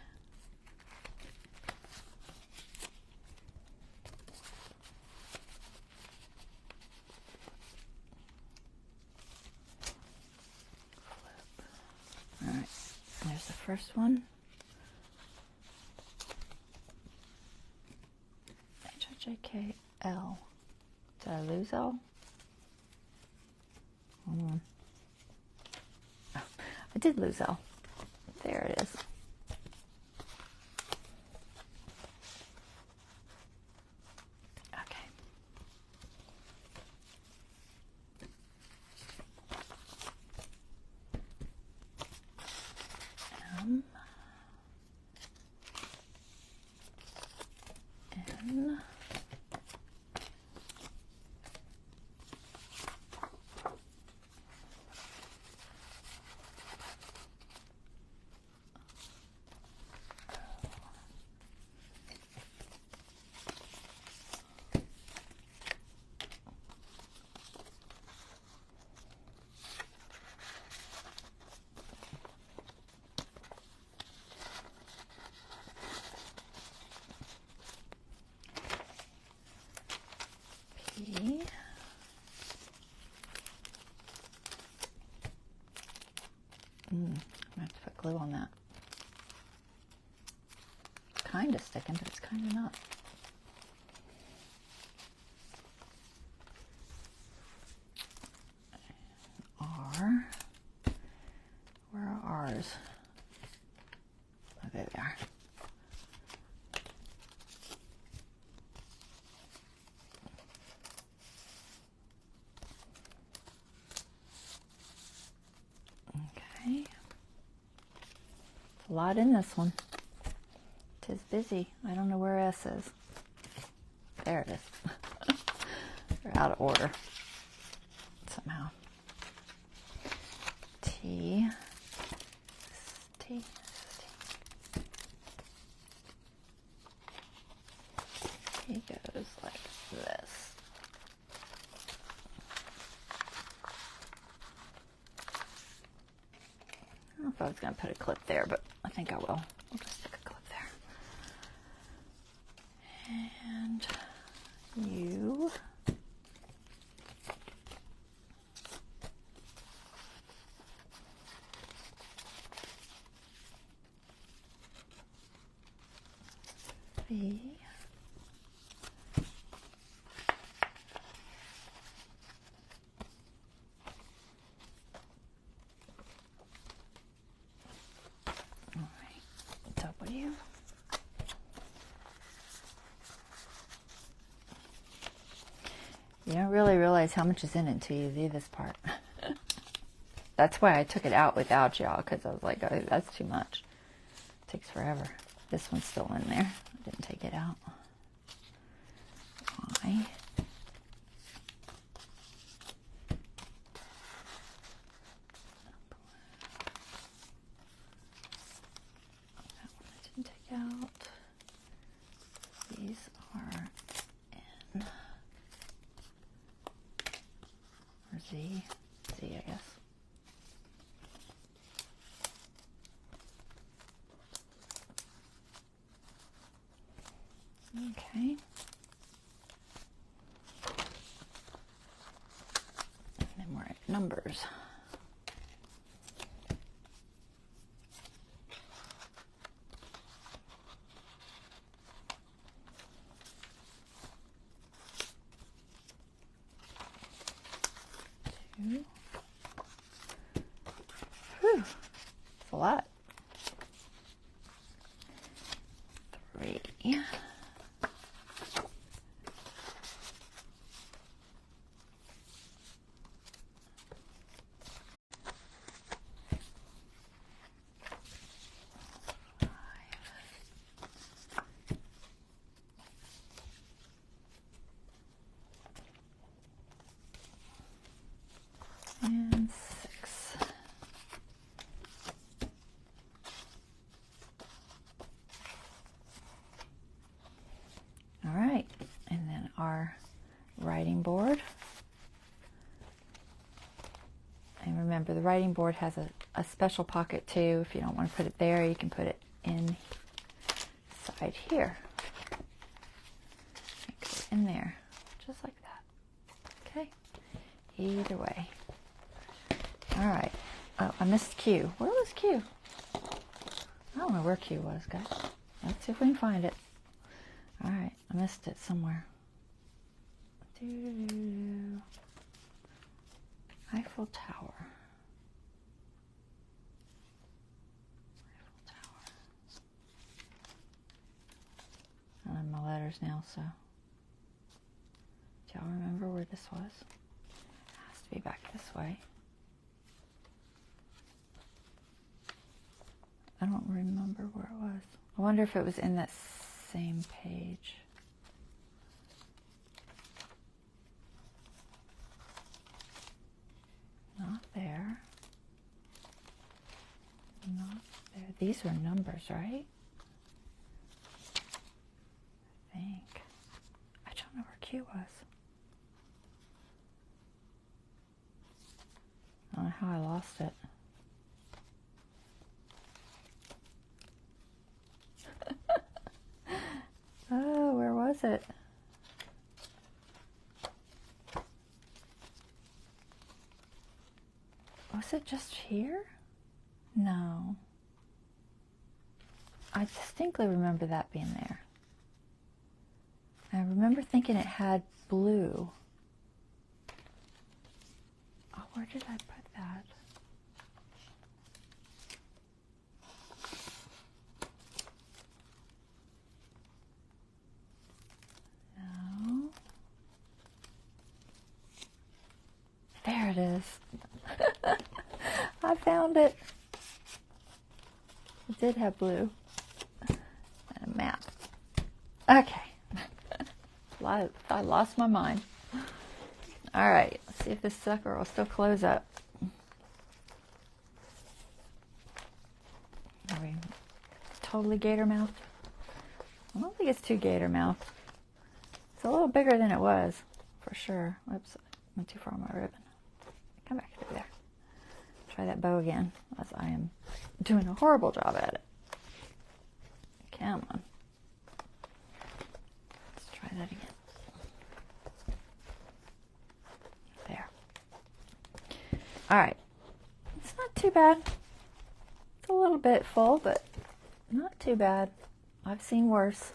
Speaker 1: All right, there's the first one. H-I-J-K-L. Did I lose L? Oh, I did lose L. There it is. Okay. M. N. P. I'm gonna have to put glue on that. Kind of sticking, but it's kind of not. R. Where are R's? Oh, there they are. Okay. A lot in this one. 'Tis busy. I don't know where S is. There it is. They're out of order somehow. T. T. T goes like this. I don't know if I was going to put a clip there, but I think I will. We'll just stick a clip there. And U. V. All right, W. You don't really realize how much is in it until you do this part. That's why I took it out without y'all, because I was like, oh, that's too much. It takes forever. This one's still in there. I didn't take it out. I. That one I didn't take out. These are N. Or Z. Z, I guess. numbers. Two. Whew, that's a lot. 3. And 6. All right, and then our writing board. And remember, the writing board has a special pocket too. If you don't want to put it there, you can put it inside here. Make it in there, just like that. Okay, either way. All right. Oh, I missed Q. Where was Q? I don't know where Q was, guys. Let's see if we can find it. All right, I missed it somewhere. Eiffel Tower. Eiffel Tower. I have my letters now, so. Do y'all remember where this was? It has to be back this way. I don't remember where it was. I wonder if it was in that same page. Not there. Not there. These were numbers, right? I think. I don't know where Q was. I don't know how I lost it. Oh, where was it? Was it just here? No. I distinctly remember that being there. I remember thinking it had blue. Oh, where did I put that? No. There it is. I found it. It did have blue. And a map. Okay. I lost my mind. All right. Let's see if this sucker will still close up. Are we totally gator mouthed? I don't think it's too gator mouthed. It's a little bigger than it was, for sure. Oops, went too far on my ribbon. Come back through there. Try that bow again, as I am doing a horrible job at it. Come on. Let's try that again. There. All right. It's not too bad. It's a little bit full, but not too bad. I've seen worse.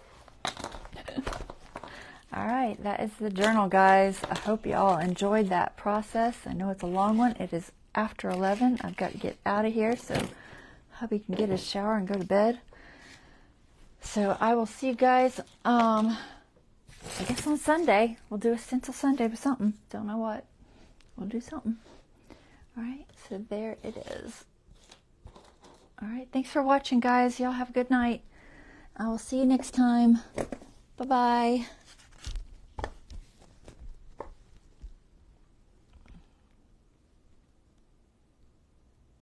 Speaker 1: All right, that is the journal, guys. I hope you all enjoyed that process. I know it's a long one. It is after 11. I've got to get out of here, so hubby can get his shower and go to bed. So I will see you guys, I guess on Sunday. We'll do a stencil Sunday with something. Don't know what. We'll do something. All right, so there it is. All right, thanks for watching, guys. Y'all have a good night. I will see you next time. Bye-bye.